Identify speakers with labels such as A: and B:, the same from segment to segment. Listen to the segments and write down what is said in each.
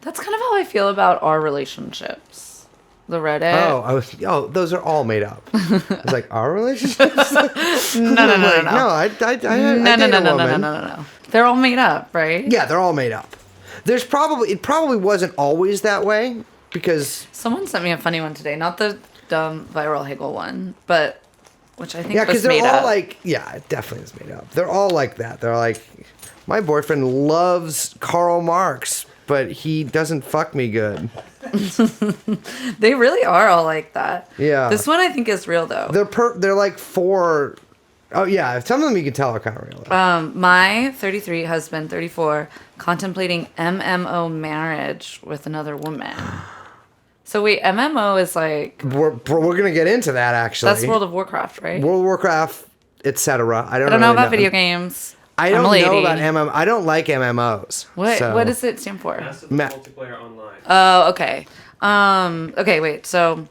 A: That's kind of how I feel about our relationships. The Reddit.
B: Those are all made up. It's like our relationships.
A: No.
B: I
A: No. They're all made up, right?
B: Yeah, they're all made up. It probably wasn't always that way because
A: someone sent me a funny one today, not the dumb viral Hegel one, but which I think
B: because
A: was made
B: they're all
A: up.
B: like, yeah, it definitely is made up. They're all like that. They're like, my boyfriend loves Karl Marx, but he doesn't fuck me good.
A: They really are all like that.
B: Yeah.
A: This one I think is real though.
B: They're like 4. Oh yeah, some of them you can tell are kind of real.
A: My 33 husband, 34, contemplating MMO marriage with another woman. So wait, MMO is like
B: we're gonna get into that actually.
A: That's World of Warcraft, right?
B: World of Warcraft, etc. I don't
A: know about video games.
B: I don't know about MMO. I don't like MMOs.
A: What does it stand for?
C: Massive multiplayer online.
A: Oh, okay. Okay, wait. So,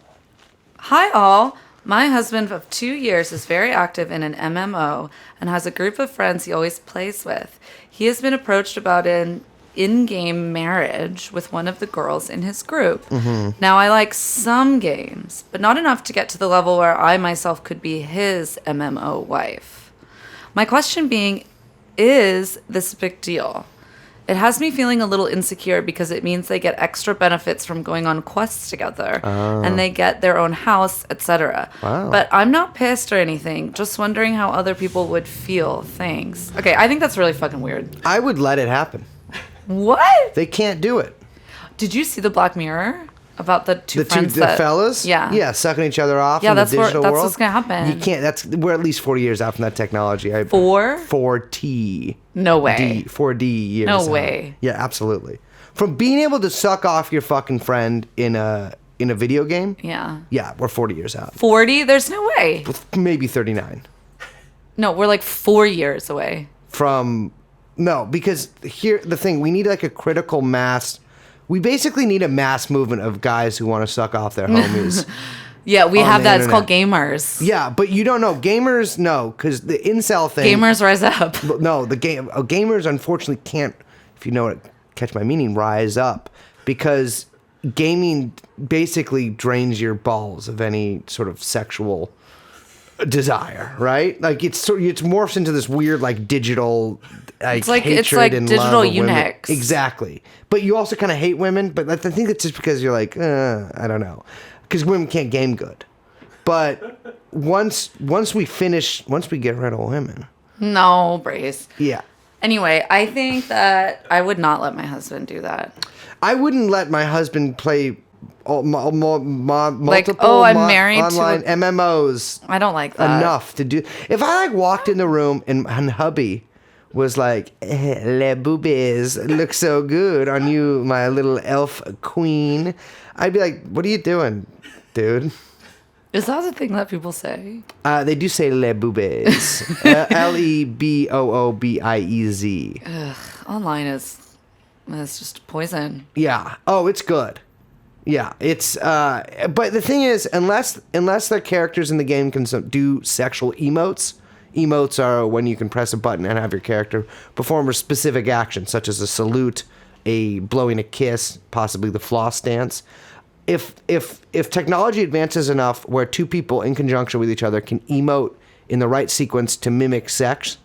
A: hi all. My husband of 2 years is very active in an MMO and has a group of friends he always plays with. He has been approached about an in-game marriage with one of the girls in his group. Mm-hmm. Now, I like some games, but not enough to get to the level where I myself could be his MMO wife. My question being, is this a big deal? It has me feeling a little insecure because it means they get extra benefits from going on quests together and they get their own house, etc.
B: Wow.
A: But I'm not pissed or anything, just wondering how other people would feel. Thanks. Okay, I think that's really fucking weird.
B: I would let it happen.
A: What?
B: They can't do it.
A: Did you see the Black Mirror about the two
B: fellas?
A: Yeah,
B: sucking each other off
A: yeah,
B: in the digital world.
A: That's what's gonna happen.
B: You can't. We're at least 40 years out from that technology.
A: 4T? No way.
B: 4D years.
A: No
B: out.
A: way.
B: Yeah, absolutely. From being able to suck off your fucking friend in a video game.
A: Yeah.
B: Yeah, we're 40 years out.
A: 40? There's no way.
B: Maybe 39.
A: No, we're like 4 years away.
B: No, because here the thing, we need like a critical mass. We basically need a mass movement of guys who want to suck off their homies.
A: Yeah, we have that.
B: Internet.
A: It's called gamers.
B: Yeah, but you don't know. Gamers, no, because the incel thing.
A: Gamers rise up.
B: No, gamers unfortunately can't, if you know what, catch my meaning, rise up. Because gaming basically drains your balls of any sort of sexual desire, right? Like it's morphs into this weird like digital hatred
A: it's like
B: and
A: digital
B: love of
A: eunuchs.
B: Women. Exactly. But you also kind of hate women, but I think it's just because you're like, I don't know. Because women can't game good. But once we get rid of women.
A: No, Brace.
B: Yeah.
A: Anyway, I think that I would not let my husband do that.
B: I wouldn't let my husband play multiple
A: I'm married
B: online
A: to
B: MMOs.
A: I don't like that.
B: Enough to do. If I like walked in the room and hubby was like, "Les boobies look so good on you, my little elf queen," I'd be like, "What are you doing, dude?"
A: Is that the thing that people say?
B: They do say les boobies. LEBOOBIEZ.
A: Ugh, online is just poison.
B: Yeah. Oh, it's good. Yeah, it's but the thing is, unless the characters in the game can do sexual emotes. Emotes are when you can press a button and have your character perform a specific action, such as a salute, a blowing a kiss, possibly the floss dance. If technology advances enough where two people in conjunction with each other can emote in the right sequence to mimic sex,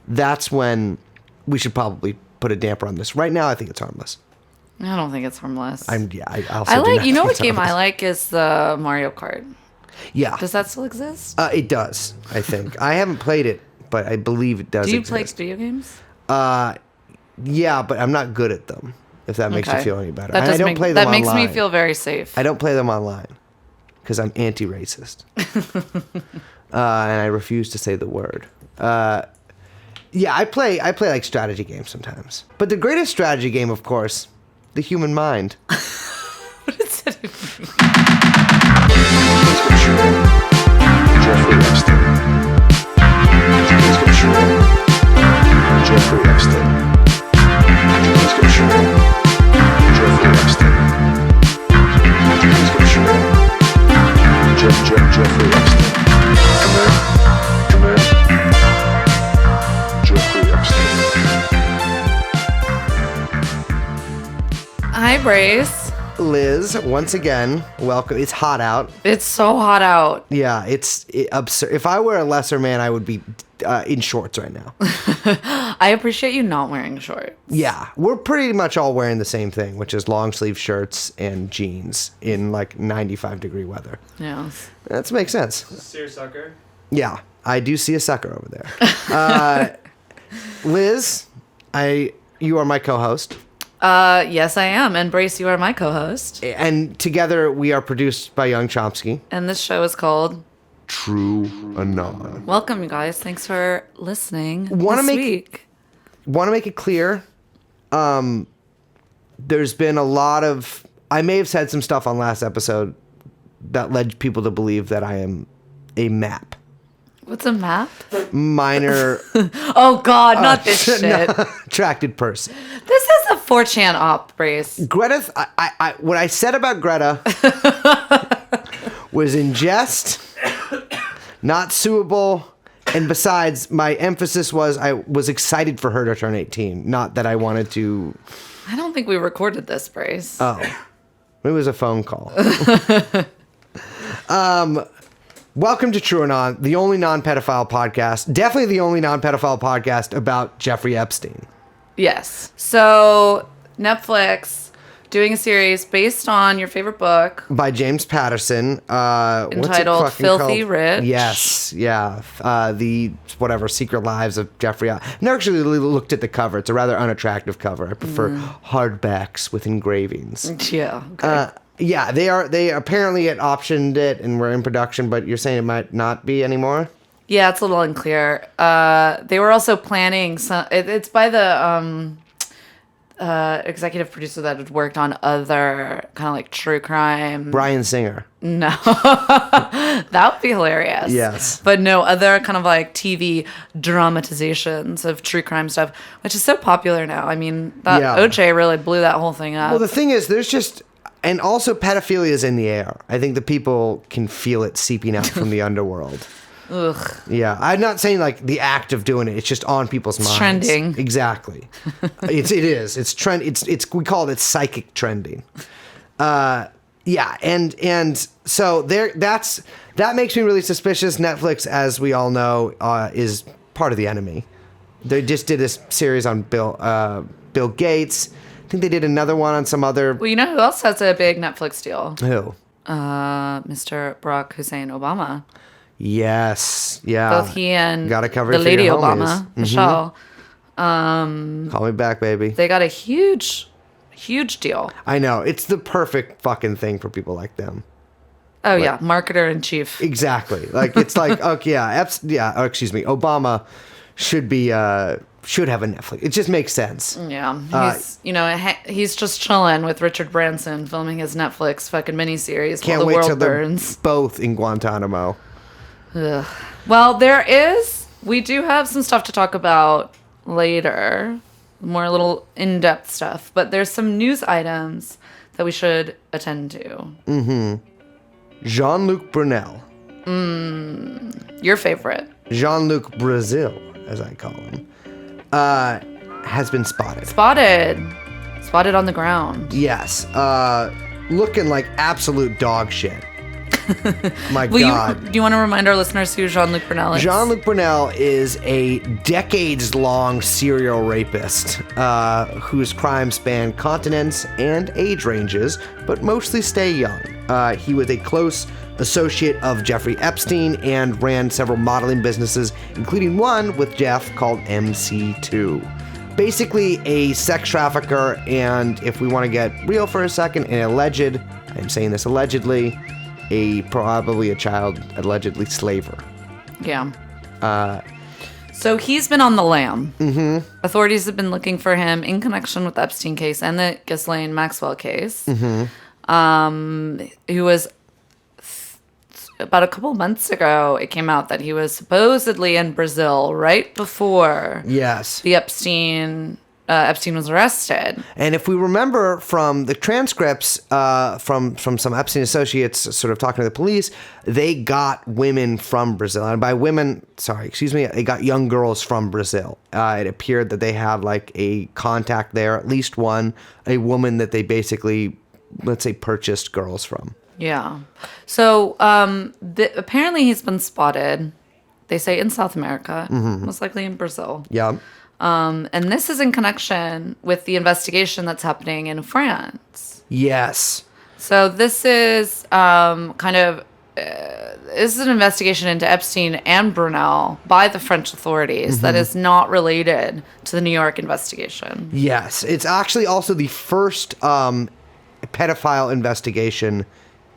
B: that's when we should probably put a damper on this. Right now, I think it's harmless.
A: I don't think it's harmless.
B: I
A: like. You know what game I like is the Mario Kart.
B: Yeah.
A: Does that still exist?
B: It does, I think. I haven't played it, but I believe it does
A: Do you
B: exist.
A: play video games?
B: Yeah, but I'm not good at them, if that makes you feel any better.
A: That
B: I don't play them online.
A: That makes me feel very safe.
B: I don't play them online because I'm anti-racist. And I refuse to say the word. Yeah, I play like strategy games sometimes. But the greatest strategy game, of course, the human mind.
A: What does that even mean?
D: Jeffrey Epstein. Jeffrey Epstein. Jeffrey Epstein. Jeffrey Epstein. Come here. Jeffrey Epstein.
A: Hi, Brace.
B: Liz, once again, welcome. It's hot out.
A: It's so hot out.
B: Yeah, it's absurd. If I were a lesser man, I would be in shorts right now.
A: I appreciate you not wearing shorts.
B: Yeah, we're pretty much all wearing the same thing, which is long sleeve shirts and jeans in like 95-degree weather.
A: Yes.
B: That makes sense.
C: Seersucker.
B: Yeah, I do see a sucker over there. Liz, you are my co-host.
A: Yes, I am. And Brace, you are my co-host.
B: And together we are produced by Young Chomsky.
A: And this show is called
B: TrueAnon.
A: Welcome, you guys. Thanks for listening
B: Want
A: this week.
B: to make it clear, there's been a lot of... I may have said some stuff on last episode that led people to believe that I am a map.
A: What's a map?
B: Minor...
A: Oh, God, not this shit.
B: attracted person.
A: This is a 4chan op, Brace.
B: Greta... what I said about Greta was in jest, not suable, and besides, my emphasis was I was excited for her to turn 18, not that I wanted to...
A: I don't think we recorded this, Brace.
B: Oh. It was a phone call. Welcome to TrueAnon, the only non-pedophile podcast. Definitely the only non-pedophile podcast about Jeffrey Epstein.
A: Yes. So, Netflix doing a series based on your favorite book.
B: By James Patterson.
A: Entitled Filthy Rich.
B: Yes, yeah. The, whatever, Secret Lives of Jeffrey. I've never actually looked at the cover. It's a rather unattractive cover. I prefer hardbacks with engravings.
A: Yeah. Okay.
B: Yeah, they apparently had optioned it and were in production, but you're saying it might not be anymore?
A: Yeah, it's a little unclear. They were also planning some. It's by the executive producer that had worked on other kind of like true crime.
B: Bryan Singer.
A: No, that would be hilarious.
B: Yes,
A: but no, other kind of like TV dramatizations of true crime stuff, which is so popular now. I mean, that OJ really blew that whole thing up.
B: Well, the thing is, there's just. And also, pedophilia is in the air. I think the people can feel it seeping out from the underworld.
A: Ugh.
B: Yeah, I'm not saying like the act of doing it. It's just on people's minds.
A: Trending.
B: Exactly. It is. It's trend. It's we call it psychic trending. Yeah, and so that makes me really suspicious. Netflix, as we all know, is part of the enemy. They just did this series on Bill Gates. I think they did another one on some other...
A: Well, you know who else has a big Netflix deal?
B: Who?
A: Mr. Barack Hussein Obama.
B: Yes. Yeah.
A: Both he and
B: Gotta cover
A: the
B: for
A: lady
B: your
A: Obama,
B: homies.
A: Michelle.
B: Call me back, baby.
A: They got a huge deal.
B: I know. It's the perfect fucking thing for people like them.
A: Oh, yeah. Marketer in chief.
B: Exactly. Like, it's like, okay, Obama should be... should have a Netflix. It just makes sense.
A: Yeah. He's just chilling with Richard Branson filming his Netflix fucking miniseries while the world burns.
B: Both in Guantanamo.
A: Ugh. Well, we do have some stuff to talk about later. More little in-depth stuff. But there's some news items that we should attend to. Mm-hmm.
B: Jean-Luc Brunel.
A: Your favorite.
B: Jean-Luc Brazil, as I call him. Has been spotted.
A: Spotted on the ground.
B: Yes. Looking like absolute dog shit. My God.
A: Do you want to remind our listeners who Jean-Luc Brunel is?
B: Jean-Luc Brunel is a decades-long serial rapist whose crimes span continents and age ranges, but mostly stay young. He was a close associate of Jeffrey Epstein and ran several modeling businesses, including one with Jeff called MC2. Basically a sex trafficker, and if we want to get real for a second, I'm saying this allegedly, probably a child allegedly slaver.
A: Yeah. So he's been on the lam. Mm-hmm. Authorities have been looking for him in connection with the Epstein case and the Ghislaine Maxwell case. Mm-hmm. Who was about a couple months ago, it came out that he was supposedly in Brazil right before
B: the
A: Epstein Epstein was arrested.
B: And if we remember from the transcripts from some Epstein associates sort of talking to the police, they got women from Brazil. And by women, they got young girls from Brazil. It appeared that they had like a contact there, at least one, a woman that they basically, let's say, purchased girls from.
A: Yeah. So apparently he's been spotted, they say, in South America, most likely in Brazil.
B: Yeah.
A: And this is in connection with the investigation that's happening in France.
B: Yes.
A: So this is this is an investigation into Epstein and Brunel by the French authorities that is not related to the New York investigation.
B: Yes. It's actually also the first pedophile investigation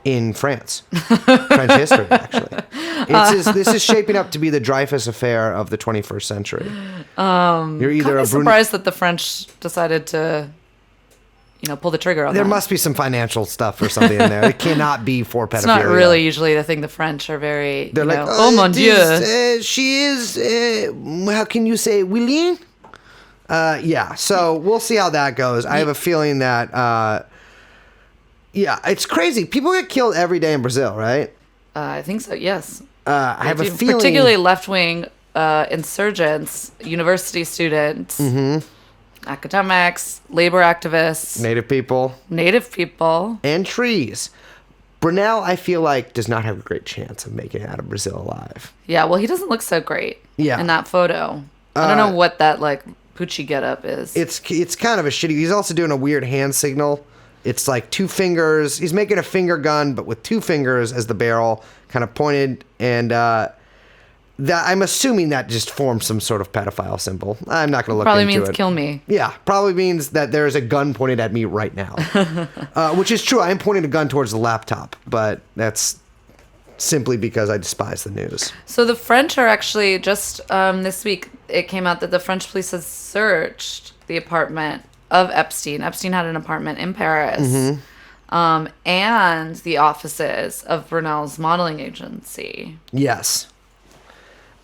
B: in France. French history, actually. This is shaping up to be the Dreyfus affair of the 21st century. You're either
A: I'm surprised that the French decided to, pull the trigger on that.
B: There must be some financial stuff or something in there. It cannot be for pedophilia.
A: It's not really usually the thing. The French are very,
B: They're like,
A: oh mon Dieu.
B: She is, how can you say, willing? Yeah, so we'll see how that goes. I have a feeling that, it's crazy. People get killed every day in Brazil, right?
A: I think so, yes.
B: I have a feeling...
A: Particularly left-wing insurgents, university students, academics, labor activists.
B: Native people. And trees. Brunel, I feel like, does not have a great chance of making it out of Brazil alive.
A: Yeah, well, he doesn't look so great in that photo. I don't know what that, Poochie getup is.
B: It's kind of a shitty... He's also doing a weird hand signal. It's like two fingers. He's making a finger gun, but with two fingers as the barrel, kind of pointed. And that I'm assuming that just forms some sort of pedophile symbol. I'm not going to look
A: probably
B: into it.
A: Probably means kill me.
B: Yeah, probably means that there is a gun pointed at me right now. Which is true. I am pointing a gun towards the laptop, but that's simply because I despise the news.
A: So the French are actually, just this week, it came out that the French police has searched the apartment of Epstein. Epstein had an apartment in Paris, and the offices of Brunel's modeling agency.
B: Yes.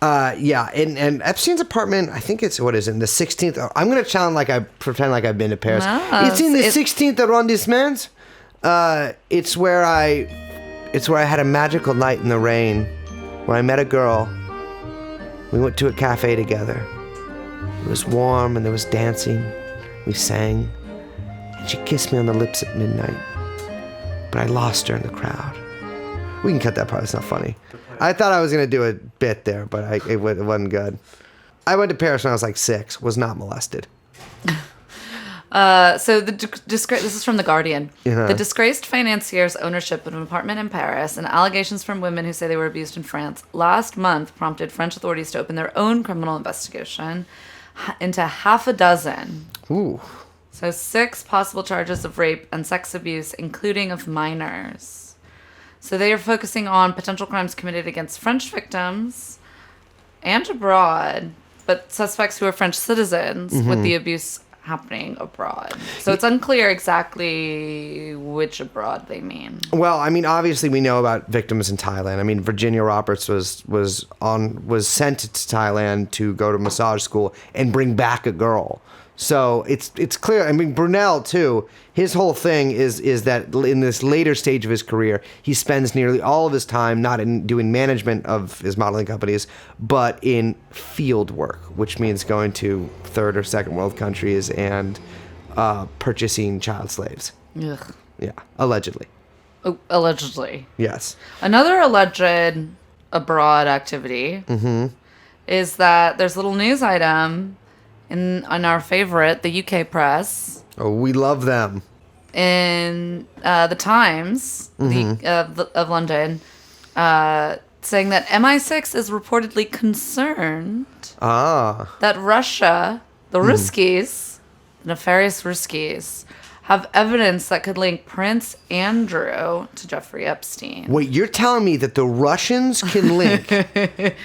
B: And Epstein's apartment, I think it's, what is it, in the 16th? I'm going to pretend like I've been to Paris. It's in the 16th arrondissement. It's where I had a magical night in the rain, where I met a girl. We went to a cafe together. It was warm and there was dancing. We sang, and she kissed me on the lips at midnight. But I lost her in the crowd. We can cut that part. It's not funny. I thought I was going to do a bit there, but it wasn't good. I went to Paris when I was like 6. Was not molested.
A: So this is from The Guardian.
B: Uh-huh.
A: The disgraced financier's ownership of an apartment in Paris and allegations from women who say they were abused in France last month prompted French authorities to open their own criminal investigation into half a dozen.
B: Ooh.
A: So 6 possible charges of rape and sex abuse, including of minors. So they are focusing on potential crimes committed against French victims and abroad, but suspects who are French citizens with the abuse happening abroad. So it's unclear exactly which abroad they mean.
B: Well, I mean, obviously we know about victims in Thailand. I mean, Virginia Roberts was sent to Thailand to go to massage school and bring back a girl. So it's clear. I mean, Brunel too. His whole thing is that in this later stage of his career, he spends nearly all of his time not in doing management of his modeling companies, but in field work, which means going to third or second world countries and purchasing child slaves.
A: Ugh.
B: Yeah, allegedly.
A: Oh, allegedly.
B: Yes.
A: Another alleged abroad activity is that there's a little news item in our favorite, the UK press.
B: Oh, we love them.
A: In the Times of London, saying that MI6 is reportedly concerned that Russia, the Ruskies, the nefarious Ruskies, have evidence that could link Prince Andrew to Jeffrey Epstein.
B: Wait, you're telling me that the Russians can link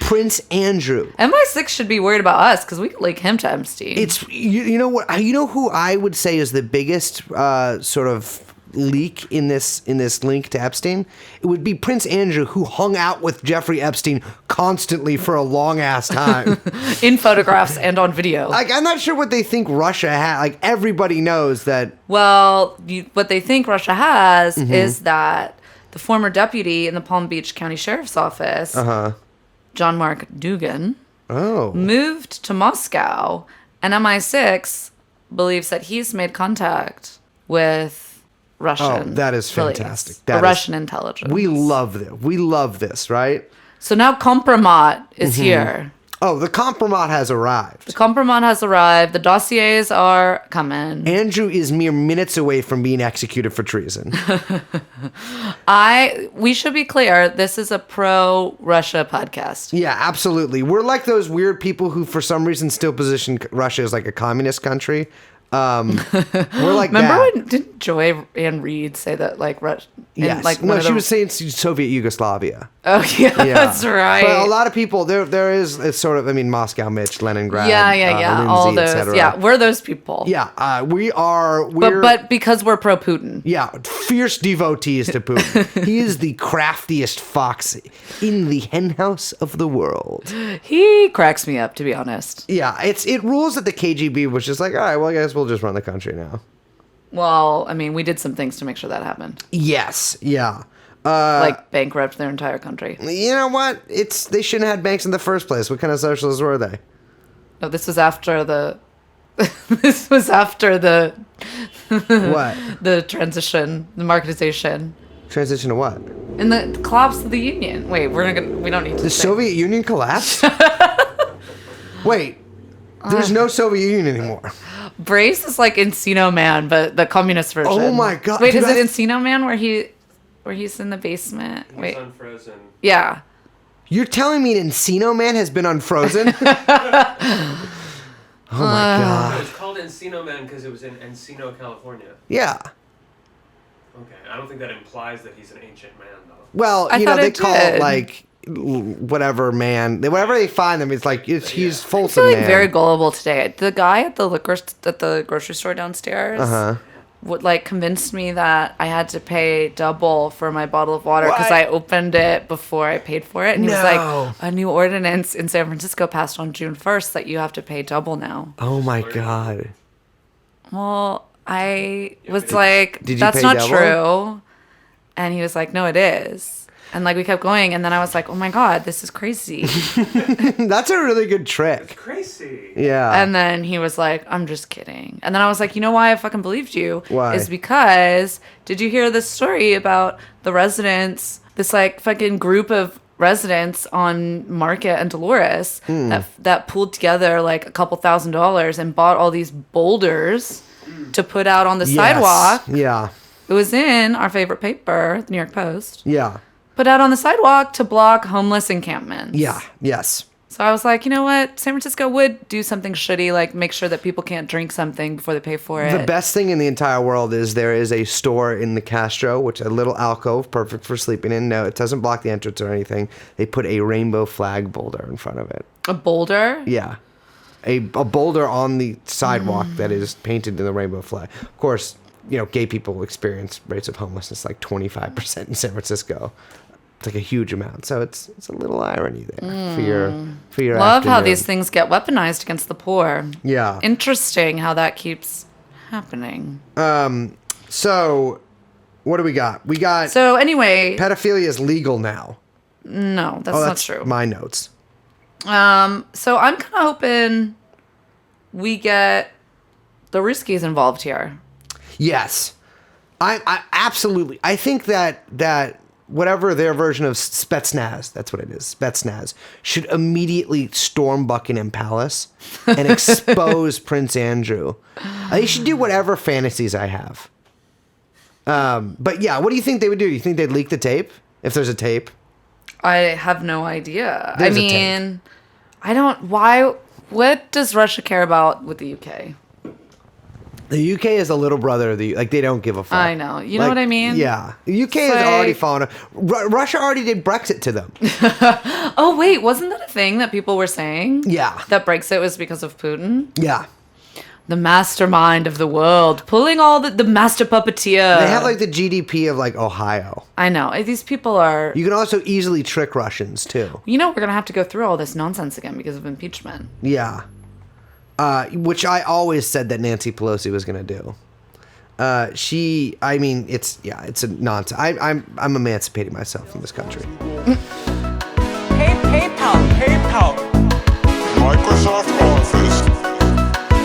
B: Prince Andrew?
A: MI6 should be worried about us because we could link him to Epstein.
B: It's you know what? You know who I would say is the biggest sort of leak in this link to Epstein, it would be Prince Andrew, who hung out with Jeffrey Epstein constantly for a long ass time.
A: In photographs and on video.
B: Like, I'm not sure what they think Russia had. Like, everybody knows that.
A: Well, what they think Russia has is that the former deputy in the Palm Beach County Sheriff's Office, John Mark Dugan, moved to Moscow, and MI6 believes that he's made contact with Russian.
B: Oh, that is fantastic.
A: Russian intelligence.
B: We love this. We love this, right?
A: So now Kompromat is here.
B: Oh, the Kompromat has arrived.
A: The Kompromat has arrived. The dossiers are coming.
B: Andrew is mere minutes away from being executed for treason.
A: We should be clear, this is a pro-Russia podcast.
B: Yeah, absolutely. We're like those weird people who, for some reason, still position Russia as like a communist country. We're like
A: Remember
B: that.
A: when didn't Joy Ann Reid say that like Russia?
B: Yes.
A: Like
B: no, she was saying Soviet Yugoslavia.
A: Oh yeah, that's right.
B: But a lot of people there is it's sort of Moscow, Mitch, Leningrad.
A: Yeah. All
B: Lindsay,
A: those. Yeah, we're those people.
B: Yeah, we're
A: but because we're pro Putin.
B: Yeah, fierce devotees to Putin. He is the craftiest fox in the henhouse of the world.
A: He cracks me up, to be honest.
B: Yeah, it rules that the KGB was just like, all right, well, I guess we'll just run the country now.
A: Well, I mean, we did some things to make sure that happened.
B: Yes, yeah.
A: Like bankrupt their entire country.
B: You know what? They shouldn't have had banks in the first place. What kind of socialists were they?
A: No, this was after the... this was after the...
B: What?
A: The transition, the marketization.
B: Transition to what?
A: In the collapse of the Union. Wait, we don't need to
B: The
A: say.
B: Soviet Union collapsed? Wait, there's no Soviet Union anymore.
A: Brace is like Encino Man, but the communist version.
B: Oh my god!
A: Wait,
B: dude,
A: is it Encino Man where he's in the basement? Wait.
C: He's unfrozen.
A: Yeah.
B: You're telling me Encino Man has been unfrozen? Oh my god!
C: It's called Encino Man because it was in Encino, California.
B: Yeah.
C: Okay, I don't think that implies that he's an ancient man, though.
B: Well,
A: I thought
B: they
A: it
B: call
A: did.
B: it like whatever man. Whatever they find them, it's like he's
A: I'm
B: Folsom
A: feeling
B: Man.
A: very gullible today. The guy at the grocery store downstairs would like convinced me that I had to pay double for my bottle of water because
B: What?
A: I opened it before I paid for it, and he was
B: No.
A: like, "A new ordinance in San Francisco passed on June 1st that you have to pay double now."
B: Oh my god!
A: Well, I was like,
B: Did you
A: "That's
B: pay
A: not
B: double?
A: true," and he was like, "No, it is." And like we kept going, and then I was like, "Oh my god, this is crazy."
B: That's a really good trick.
C: Crazy.
B: Yeah.
A: And then he was like, "I'm just kidding." And then I was like, "You know why I fucking believed you?
B: Why?
A: Is because did you hear this story about the residents, this like fucking group of residents on Market and Dolores that pulled together like a couple $1,000s and bought all these boulders to put out on the
B: Yes.
A: sidewalk.
B: Yeah.
A: It was in our favorite paper, the New York Post.
B: Yeah.
A: Put out on the sidewalk to block homeless encampments.
B: Yeah. Yes.
A: So I was like, you know what? San Francisco would do something shitty, like make sure that people can't drink something before they pay for it.
B: The best thing in the entire world is there is a store in the Castro, which a little alcove, perfect for sleeping in. No, it doesn't block the entrance or anything. They put a rainbow flag boulder in front of it.
A: A boulder?
B: Yeah. A boulder on the sidewalk that is painted in the rainbow flag. Of course, gay people experience rates of homelessness like 25% in San Francisco. It's like a huge amount. So it's a little irony there for your
A: Love how
B: afternoon.
A: these things get weaponized against the poor.
B: Yeah.
A: Interesting how that keeps happening.
B: So what do we got? We got
A: So anyway,
B: pedophilia is legal now.
A: no, that's not true.
B: My notes.
A: So I'm kind of hoping we get the Ruskies involved here.
B: Yes. I absolutely. I think that whatever their version of Spetsnaz, that's what it is, Spetsnaz, should immediately storm Buckingham Palace and expose Prince Andrew. They should do whatever fantasies I have. But yeah, what do you think they would do? You think they'd leak the tape? If there's a tape?
A: I have no idea.
B: There's
A: I
B: a tape.
A: mean, I don't. Why? What does Russia care about with the UK?
B: The UK is the little brother of the... Like, they don't give a fuck.
A: I know. You know what I mean?
B: Yeah. The UK has
A: like-
B: already fallen... Russia already did Brexit to them.
A: Oh wait, wasn't that a thing that people were saying?
B: Yeah.
A: That Brexit was because of Putin.
B: Yeah.
A: the mastermind of the world, pulling all the master puppeteer.
B: They have like the GDP of like Ohio.
A: I know. These people are...
B: You can also easily trick Russians too.
A: You know, we're going to have to go through all this nonsense again because of impeachment.
B: Yeah. Which I always said that Nancy Pelosi was going to do. It's a nonsense. I'm emancipating myself from this country.
E: PayPal.
D: Microsoft Office.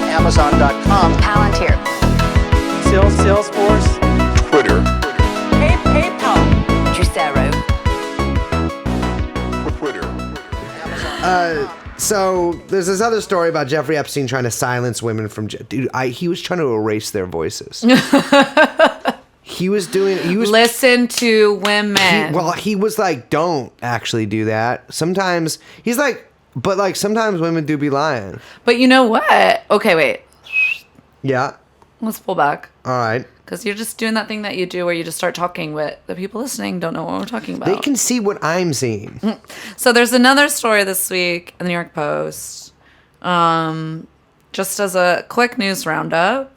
E: Amazon.com.
F: Palantir.
E: Salesforce.
D: Twitter.
E: PayPal.
F: Juicero.
D: Twitter.
B: So there's this other story about Jeffrey Epstein trying to silence women from... he was trying to erase their voices. He was...
A: Listen to women.
B: He was like, don't actually do that. Sometimes... He's like... But like, sometimes women do be lying.
A: But you know what? Okay, wait.
B: Yeah.
A: Let's pull back.
B: All right.
A: Because you're just doing that thing that you do where you just start talking, but the people listening don't know what we're talking about.
B: They can see what I'm seeing.
A: So there's another story this week in the New York Post, just as a quick news roundup,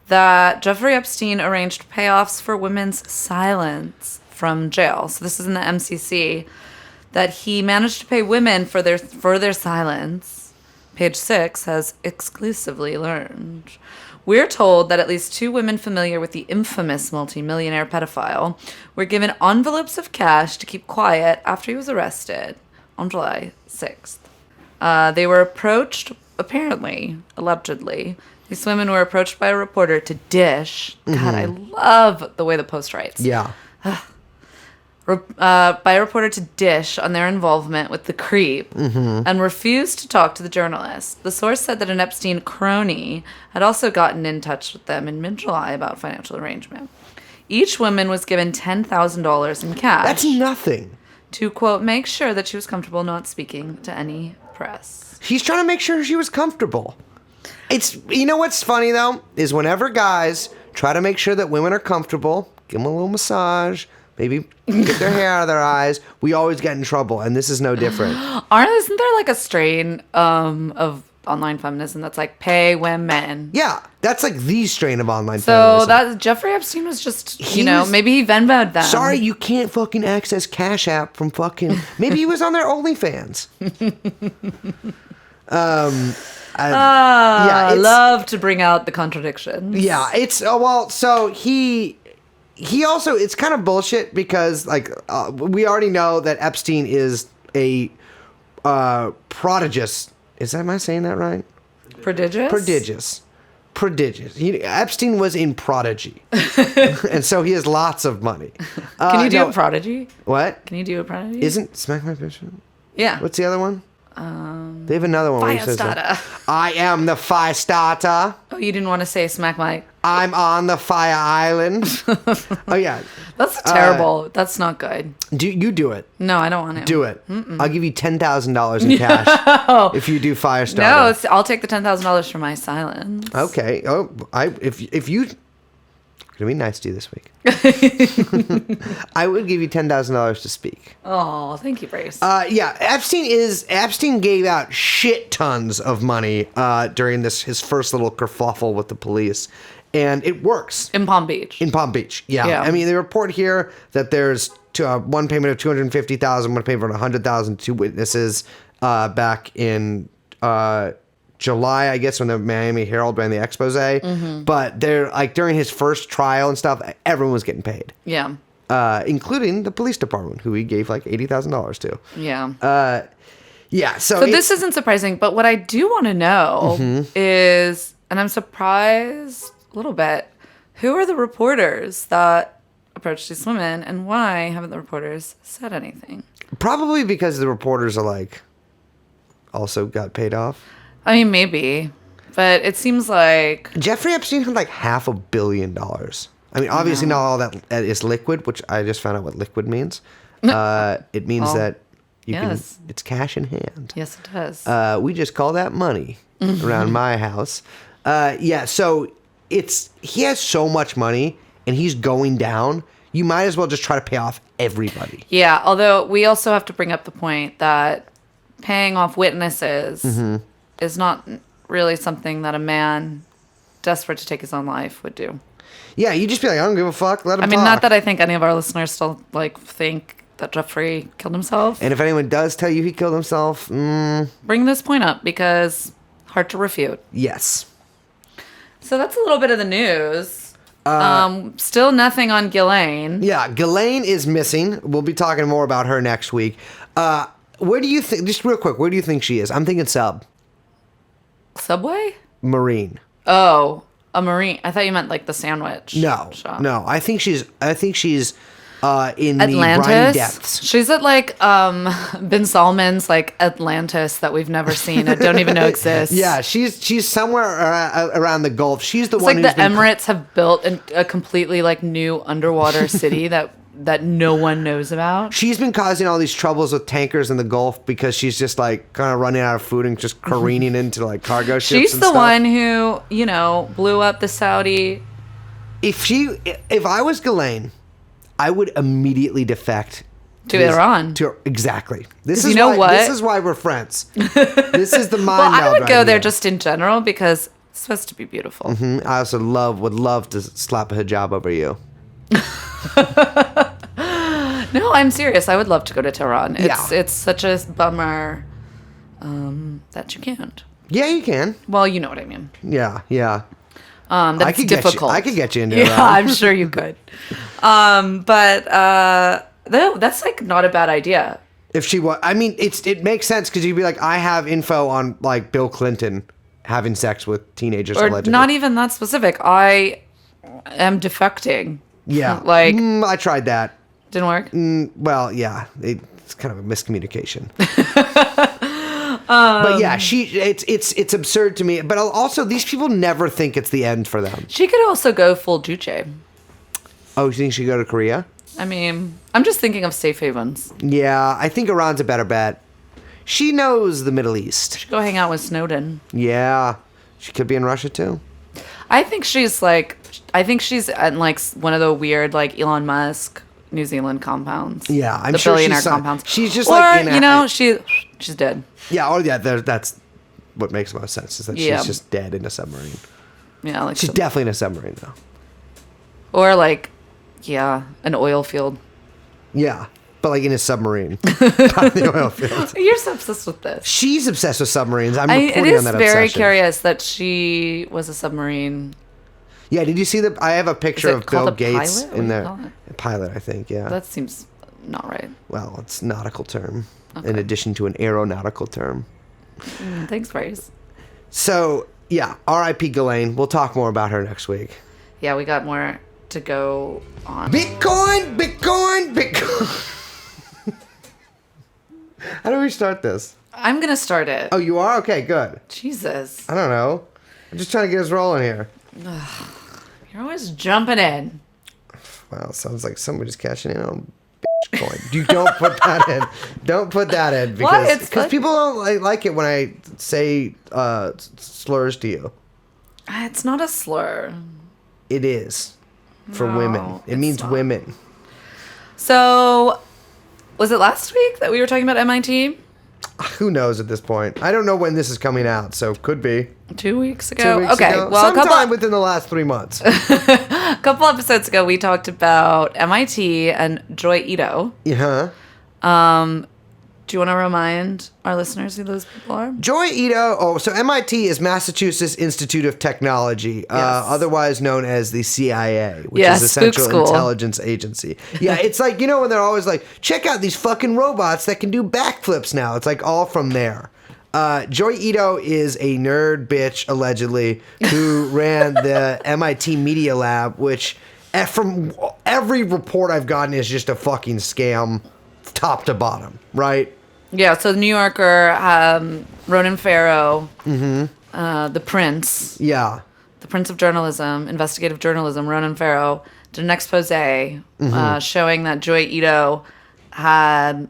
A: that Jeffrey Epstein arranged payoffs for women's silence from jail. So this is in the MCC, that he managed to pay women for their silence. Page 6 has exclusively learned. We're told that at least 2 women familiar with the infamous multimillionaire pedophile were given envelopes of cash to keep quiet after he was arrested on July 6th. They were approached, allegedly, these women were approached by a reporter to dish. God, I love the way the Post writes.
B: Yeah.
A: By a reporter to dish on their involvement with the creep and refused to talk to the journalist. The source said that an Epstein crony had also gotten in touch with them in mid-July about financial arrangement. Each woman was given $10,000 in cash.
B: That's nothing.
A: To, quote, make sure that she was comfortable not speaking to any press.
B: He's trying to make sure she was comfortable. You know what's funny, though, is whenever guys try to make sure that women are comfortable, give them a little massage, maybe get their hair out of their eyes, we always get in trouble, and this is no different.
A: Isn't there like a strain of online feminism that's like pay women?
B: Yeah, that's like the strain of online
A: So
B: feminism.
A: that Jeffrey Epstein was just,
B: He was-
A: maybe he Venmo'd them.
B: Sorry, you can't fucking access Cash App from fucking... Maybe he was on their OnlyFans.
A: I love to bring out the contradictions.
B: Yeah, so he also, it's kind of bullshit because, like, we already know that Epstein is a prodigious... Am I saying that right?
A: Prodigious?
B: Prodigious. Epstein was in Prodigy. And so he has lots of money.
A: Can you do a Prodigy?
B: What?
A: Can you do a Prodigy?
B: Isn't Smack My Bitch?
A: Yeah.
B: What's the other one? They have another one where he says that. I am the fire starter.
A: Oh, you didn't want to say Smack My...
B: I'm on the fire island. Oh, yeah.
A: That's terrible. That's not good.
B: You do it.
A: No, I don't want to.
B: Do it. I'll give you $10,000 in cash if you do Firestarter.
A: No, I'll take the $10,000 for my silence.
B: Okay. Oh, if you... Gonna be nice to you this week. I would give you $10,000 to speak.
A: Oh, thank you, Brace.
B: Yeah, Epstein gave out shit tons of money during his first little kerfuffle with the police, and it works
A: in Palm Beach.
B: Yeah. I mean, they report here that there's one payment of $250,000, one payment of $100,000, 2 witnesses back in July, I guess, when the Miami Herald ran the expose. But they're like during his first trial and stuff, everyone was getting paid.
A: Yeah.
B: Including the police department, who he gave like $80,000 to.
A: Yeah.
B: Yeah.
A: So this isn't surprising, but what I do want to know is, and I'm surprised a little bit, who are the reporters that approached these women, and why haven't the reporters said anything?
B: Probably because the reporters are like also got paid off.
A: I mean, maybe, but it seems like
B: Jeffrey Epstein had like $500 million. I mean, obviously not all that is liquid, which I just found out what liquid means. It means that you can. It's cash in hand.
A: Yes, it does.
B: We just call that money around my house. Yeah, so he has so much money and he's going down. You might as well just try to pay off everybody.
A: Yeah, although we also have to bring up the point that paying off witnesses is not really something that a man desperate to take his own life would do.
B: Yeah, you just be like, I don't give a fuck. Let him
A: I mean,
B: talk.
A: not that I think any of our listeners still like think that Jeffrey killed himself.
B: And if anyone does tell you he killed himself,
A: Bring this point up because hard to refute.
B: yes.
A: So that's a little bit of the news. Still nothing on Ghislaine.
B: Yeah, Ghislaine is missing. We'll be talking more about her next week. Where do you think, just real quick, where do you think she is? I'm thinking
A: Subway?
B: Marine.
A: Oh, a Marine. I thought you meant like the sandwich
B: No,
A: shop.
B: no. I think she's in the briny
A: Atlantis.
B: depths.
A: She's at like Bin Salman's like Atlantis that we've never seen. I don't even know exists.
B: Yeah, she's somewhere around the Gulf. She's the
A: It's
B: one
A: like
B: who's
A: the Emirates have built a completely like new underwater city that no one knows about.
B: She's been causing all these troubles with tankers in the Gulf because she's just like kind of running out of food and just careening into like cargo ships.
A: She's
B: and
A: the
B: stuff.
A: one who, blew up the Saudi.
B: If I was Ghislaine, I would immediately defect
A: To Iran.
B: Exactly. This
A: 'Cause
B: is
A: you know
B: why,
A: what?
B: This is why we're friends. This is the mind
A: Well, I
B: meld
A: would
B: right
A: go there
B: here.
A: just in general because it's supposed to be beautiful.
B: I also would love to slap a hijab over you.
A: No, I'm serious. I would love to go to Tehran.
B: Yeah.
A: It's such a bummer that you can't.
B: Yeah, you can.
A: Well, you know what I mean.
B: Yeah, yeah.
A: That's
B: I could
A: difficult.
B: I could get you into
A: Yeah,
B: Iran.
A: I'm sure you could. But no, that's like not a bad idea.
B: If she was, I mean, it makes sense because you'd be like, I have info on like Bill Clinton having sex with teenagers
A: Or
B: allegedly.
A: not even that specific. I am defecting.
B: Yeah,
A: Like-
B: I tried that.
A: Didn't work.
B: Well, yeah, it's kind of a miscommunication. But yeah, it's absurd to me. But also, these people never think it's the end for them.
A: She could also go full Juche.
B: Oh, you think she go to Korea?
A: I mean, I'm just thinking of safe havens.
B: Yeah, I think Iran's a better bet. She knows the Middle East.
A: Go hang out with Snowden.
B: Yeah, she could be in Russia too.
A: I think she's in like one of the weird like Elon Musk New Zealand compounds.
B: Yeah, I'm
A: the
B: sure
A: billionaire
B: she's
A: compounds.
B: she's just
A: or,
B: like in a,
A: she's dead.
B: Yeah, oh yeah, that's what makes most sense is that
A: Yeah.
B: she's just dead in a submarine.
A: Yeah, like
B: She's definitely in a submarine though.
A: or like, yeah, an oil field.
B: Yeah, but like in a submarine, not in the oil field.
A: You're so obsessed with this.
B: She's obsessed with submarines. I'm
A: It
B: reporting
A: is
B: on that
A: very
B: obsession.
A: curious that she was a submarine.
B: Yeah, did you see the? I have a picture
A: Is it
B: of Bill
A: called a
B: Gates
A: pilot? What
B: in
A: do you
B: there.
A: call it?
B: Pilot, I think. Yeah.
A: That seems not right.
B: Well, it's a nautical term in
A: Okay.
B: addition to an aeronautical term.
A: Thanks, Bryce.
B: So yeah, R.I.P. Ghislaine. We'll talk more about her next week.
A: Yeah, we got more to go on.
B: Bitcoin. How do we start this?
A: I'm gonna start it.
B: Oh, you are? Okay, good.
A: Jesus,
B: I don't know. I'm just trying to get us rolling here.
A: you're always jumping in.
B: Wow, sounds like somebody's cashing in on Bitcoin. You don't put that in. Don't put that in
A: Why?
B: because
A: It's like-
B: people don't like it when I say slurs to you.
A: It's not a slur.
B: It is for
A: No,
B: women. It
A: it's
B: means
A: not.
B: women.
A: So, was it last week that we were talking about MIT?
B: Who knows at this point? I don't know when this is coming out, so could be
A: 2 weeks
B: 2
A: ago.
B: weeks
A: Okay,
B: ago.
A: well,
B: Sometime within the last 3 months.
A: a couple episodes ago, we talked about MIT and Joy Ito.
B: Yeah.
A: Do you want to remind our listeners who those people are?
B: Joy Ito. Oh, so MIT is Massachusetts Institute of Technology, otherwise known as the CIA, which
A: Yeah,
B: is the
A: spook
B: Central
A: school.
B: Intelligence Agency. Yeah, it's like, when they're always like, check out these fucking robots that can do backflips now. It's like all from there. Joy Ito is a nerd bitch, allegedly, who ran the MIT Media Lab, which from every report I've gotten is just a fucking scam top to bottom, right?
A: Yeah, so the New Yorker, Ronan Farrow, the Prince,
B: Yeah.
A: the Prince of Journalism, investigative journalism, Ronan Farrow, did an expose showing that Joy Ito had,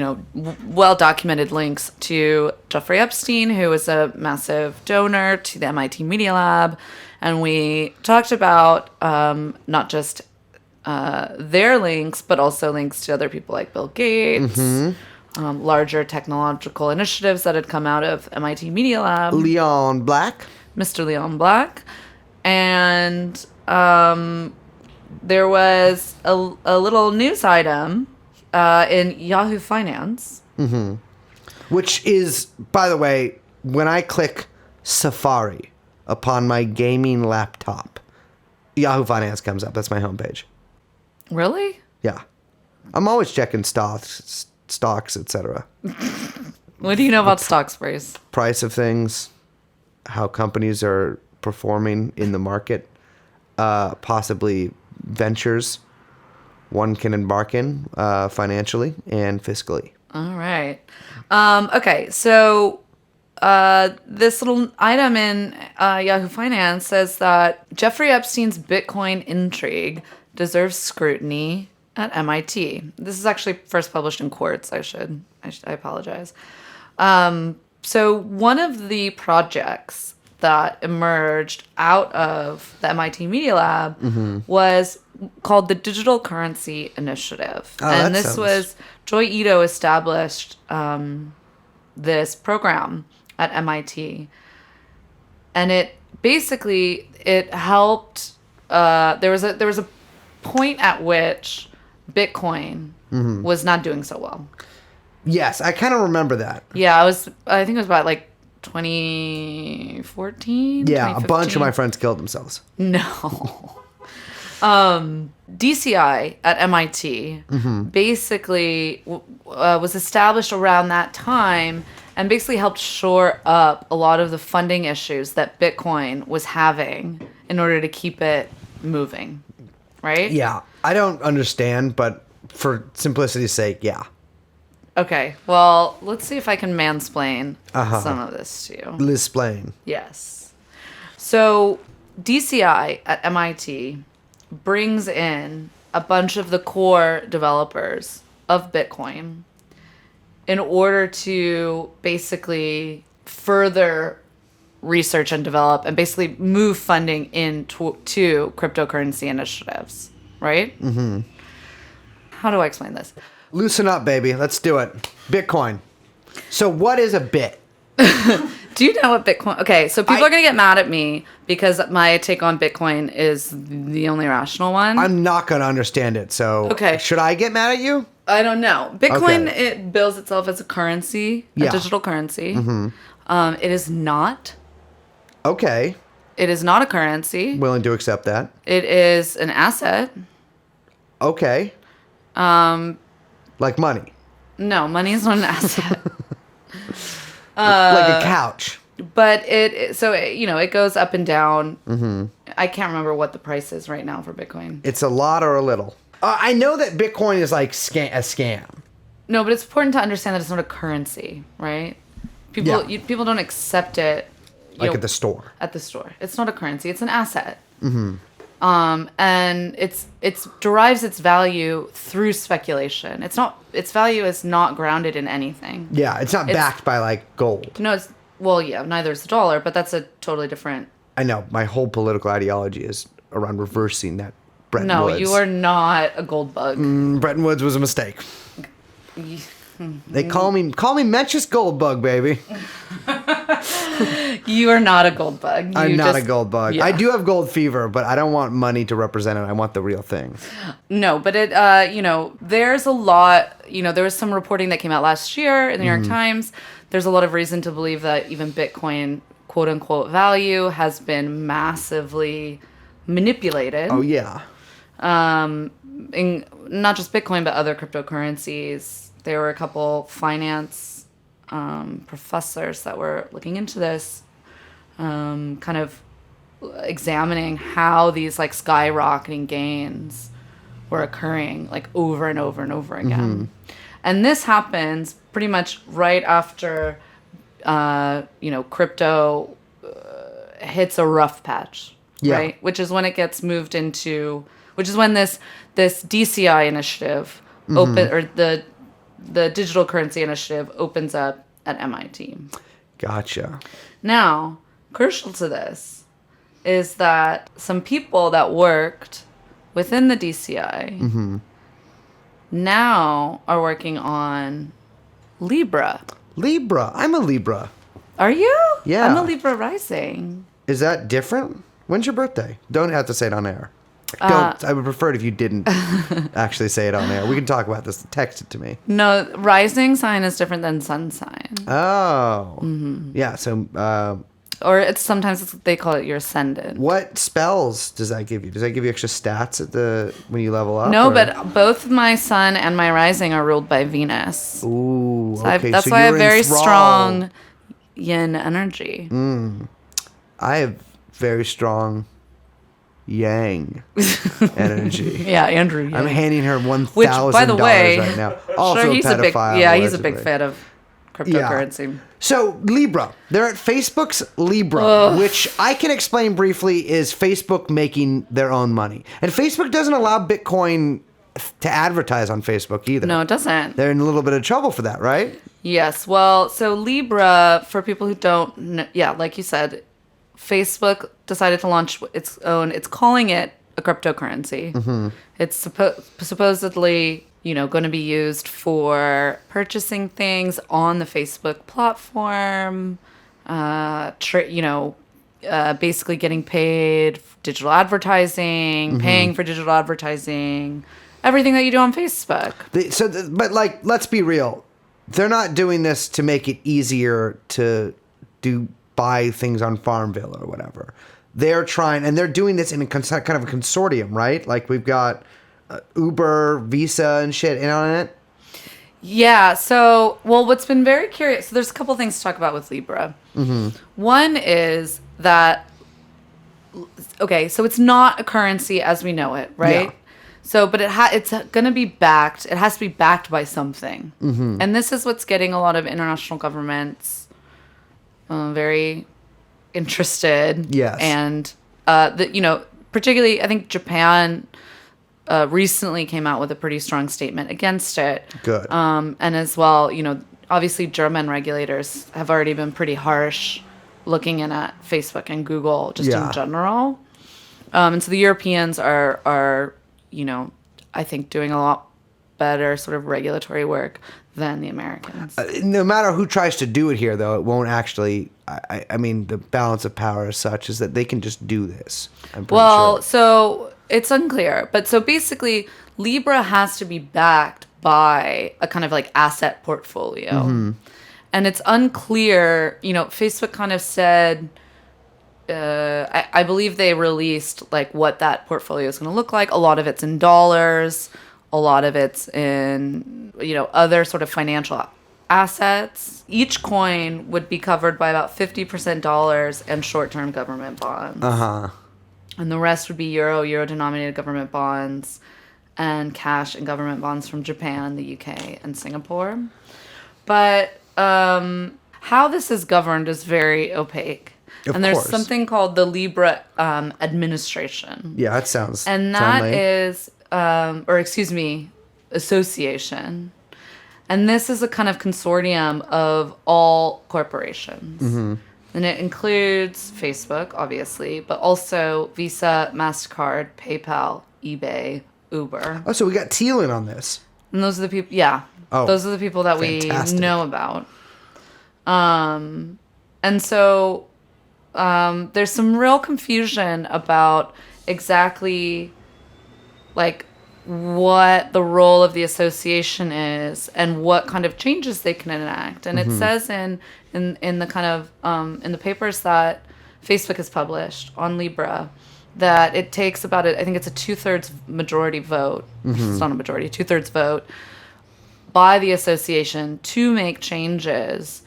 A: well-documented links to Jeffrey Epstein, who was a massive donor to the MIT Media Lab. And we talked about not just their links, but also links to other people like Bill Gates, larger technological initiatives that had come out of MIT Media Lab.
B: Leon Black.
A: Mr. Leon Black, and there was a little news item in Yahoo Finance.
B: Which is, by the way, when I click Safari upon my gaming laptop, Yahoo Finance comes up. That's my homepage.
A: Really?
B: Yeah. I'm always checking stocks, etc.
A: What do you know about stocks, Brace?
B: Price of things, how companies are performing in the market, possibly ventures one can embark in financially and fiscally.
A: All right. Okay, so this little item in Yahoo Finance says that Jeffrey Epstein's Bitcoin intrigue deserves scrutiny at MIT. This is actually first published in Quartz. I apologize. So one of the projects that emerged out of the MIT Media Lab was called the Digital Currency Initiative. And this was Joy Ito established this program at MIT. And it basically helped there was a point at which Bitcoin was not doing so well.
B: Yes, I kind of remember that.
A: Yeah, I think it was about like 2014.
B: Yeah, a bunch of my friends killed themselves.
A: No. DCI at MIT basically was established around that time and basically helped shore up a lot of the funding issues that Bitcoin was having in order to keep it moving, right?
B: Yeah, I don't understand, but for simplicity's sake, yeah.
A: Okay, well, let's see if I can mansplain some of this to you.
B: Lisplain.
A: Yes. So DCI at MIT brings in a bunch of the core developers of Bitcoin in order to basically further research and develop and basically move funding into cryptocurrency initiatives, right? How do I explain this?
B: Loosen up, baby. Let's do it. Bitcoin. So what is a bit?
A: Do you know what Bitcoin... Okay, so people are going to get mad at me because my take on Bitcoin is the only rational one.
B: I'm not going to understand it, so...
A: Okay.
B: Should I get mad at you?
A: I don't know. Bitcoin,
B: Okay.
A: it bills itself as a currency, a digital currency. It is not.
B: Okay.
A: It is not a currency.
B: Willing to accept that.
A: It is an asset.
B: Okay. Like money.
A: No, money is not an asset.
B: Like a couch.
A: But it goes up and down. I can't remember what the price is right now for Bitcoin.
B: It's a lot or a little. I know that Bitcoin is like a scam.
A: No, but it's important to understand that it's not a currency, right? People don't accept it.
B: Like at the store.
A: At the store. It's not a currency. It's an asset. And it derives its value through speculation. Its value is not grounded in anything.
B: Yeah, it's not backed by like gold.
A: No, neither is the dollar, but that's a totally different.
B: I know. My whole political ideology is around reversing that Bretton
A: No,
B: Woods.
A: you are not a gold bug.
B: Bretton Woods was a mistake. They call me Mencius Goldbug, baby.
A: You are not a gold bug.
B: I'm not a gold bug.
A: Yeah.
B: I do have gold fever, but I don't want money to represent it. I want the real thing.
A: No, but there's a lot, there was some reporting that came out last year in the New York Times. There's a lot of reason to believe that even Bitcoin, quote unquote, value has been massively manipulated.
B: Oh, yeah.
A: In not just Bitcoin, but other cryptocurrencies. There were a couple finance professors that were looking into this, kind of examining how these like skyrocketing gains were occurring like over and over and over again. And this happens pretty much right after, crypto hits a rough patch, right? Which is when it gets moved into, which is when this DCI initiative the Digital Currency Initiative opens up at MIT.
B: Gotcha.
A: Now, crucial to this is that some people that worked within the DCI now are working on Libra.
B: Libra. I'm a Libra.
A: Are you?
B: Yeah.
A: I'm a Libra rising.
B: Is that different? When's your birthday? Don't have to say it on air. Don't. I would prefer it if you didn't actually say it on air. We can talk about this. Text it to me.
A: No, rising sign is different than sun sign.
B: Oh. Yeah, so
A: Or they call it your ascendant.
B: what spells does that give you? Does that give you extra stats when you level up?
A: No,
B: or-
A: but both my sun and my rising are ruled by Venus.
B: Ooh,
A: So
B: okay.
A: that's
B: so
A: why I have
B: you're
A: very
B: enthralled.
A: strong yin energy.
B: I have very strong yang energy.
A: Yeah, Andrew.
B: I'm handing her $1,000
A: Which, by the way,
B: right now. Also
A: sure,
B: a
A: he's
B: pedophile.
A: he's a big
B: allegedly.
A: fan of cryptocurrency.
B: So Libra, they're at Facebook's Libra, which I can explain briefly is Facebook making their own money, and Facebook doesn't allow Bitcoin to advertise on Facebook either.
A: No, it doesn't.
B: They're in a little bit of trouble for that, right?
A: Yes. Well, so Libra, for people who don't know, like you said, Facebook decided to launch its own, it's calling it a cryptocurrency. It's supposedly, going to be used for purchasing things on the Facebook platform, basically getting paid for digital advertising, paying for digital advertising, everything that you do on Facebook.
B: But let's be real. They're not doing this to make it easier to buy things on Farmville or whatever. They're trying, and they're doing this in a kind of a consortium, right? Like we've got Uber, Visa, and shit in on it.
A: Yeah. So, what's been very curious. So, there's a couple things to talk about with Libra. One is that, okay, so it's not a currency as we know it, right?
B: Yeah.
A: So, but it's going to be backed. It has to be backed by something, and this is what's getting a lot of international governments very interested.
B: Yes.
A: And particularly, I think Japan recently came out with a pretty strong statement against it.
B: Good.
A: And as well, obviously German regulators have already been pretty harsh looking in at Facebook and Google just in general. And so the Europeans are I think doing a lot better sort of regulatory work than the Americans.
B: No matter who tries to do it here, though, it won't actually. I mean, the balance of power is such is that they can just do this. I'm pretty sure.
A: So it's unclear. But so basically, Libra has to be backed by a kind of like asset portfolio. And it's unclear, Facebook kind of said, I believe they released like what that portfolio is going to look like. A lot of it's in dollars. A lot of it's in, other sort of financial assets. Each coin would be covered by about 50% dollars and short-term government bonds. And the rest would be euro-denominated government bonds, and cash and government bonds from Japan, the UK, and Singapore. But how this is governed is very opaque.
B: Of
A: and there's
B: course.
A: something called the Libra Administration.
B: Yeah, that sounds.
A: And that
B: friendly.
A: is, association. And this is a kind of consortium of all corporations. And it includes Facebook, obviously, but also Visa, MasterCard, PayPal, eBay, Uber.
B: Oh, so we got Teal in on this.
A: And those are the people, yeah.
B: Oh,
A: those are the people that
B: fantastic.
A: we know about. And so there's some real confusion about exactly like what the role of the association is and what kind of changes they can enact. And it says in the kind of in the papers that Facebook has published on Libra that it takes about I think it's a 2/3 majority vote. It's not a majority, 2/3 vote by the association to make changes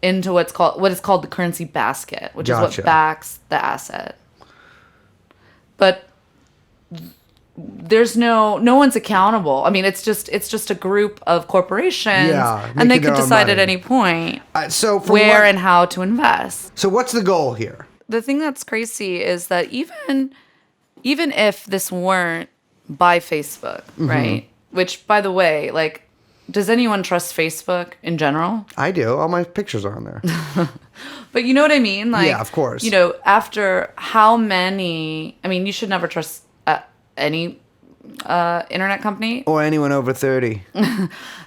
A: into what is called the currency basket, which is
B: Gotcha.
A: what backs the asset. But there's no one's accountable. I mean, it's just a group of corporations, and they
B: making
A: could
B: their own
A: decide at
B: money.
A: any point
B: So from
A: where
B: what-
A: and how to invest.
B: So what's the goal here?
A: The thing that's crazy is that even if this weren't by Facebook, right? Which, by the way, like, does anyone trust Facebook in general?
B: I do. All my pictures are on there.
A: But you know what I mean? Like,
B: Yeah, of course.
A: After how many? I mean, you should never trust any internet company
B: Or anyone over 30.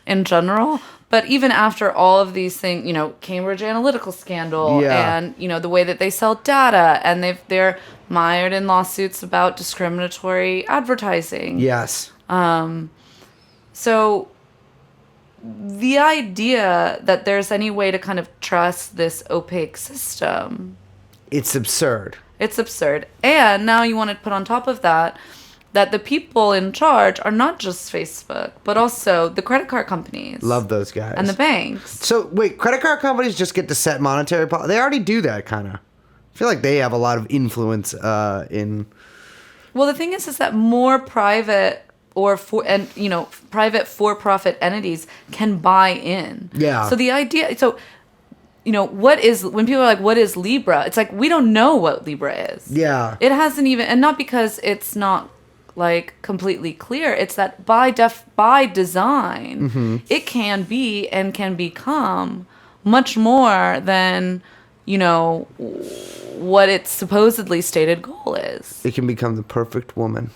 A: in general. But even after all of these things, you know, Cambridge Analytical scandal
B: Yeah.
A: and, you know, the way that they sell data, and they're mired in lawsuits about discriminatory advertising.
B: Yes.
A: So the idea that there's any way to kind of trust this opaque system,
B: It's absurd.
A: it's absurd. And now you want to put on top of that the people in charge are not just Facebook, but also the credit card companies.
B: Love those guys.
A: And the banks.
B: So, wait, credit card companies just get to set monetary policy? They already do that, kind of. I feel like they have a lot of influence in...
A: Well, the thing is that more private private for-profit entities can buy in.
B: Yeah.
A: So the idea, you know, when people are like, what is Libra? It's like, we don't know what Libra is.
B: Yeah.
A: It hasn't even, and not because it's not like completely clear. It's that by design, it can be and can become much more than, you know, what its supposedly stated goal is.
B: It can become the perfect woman.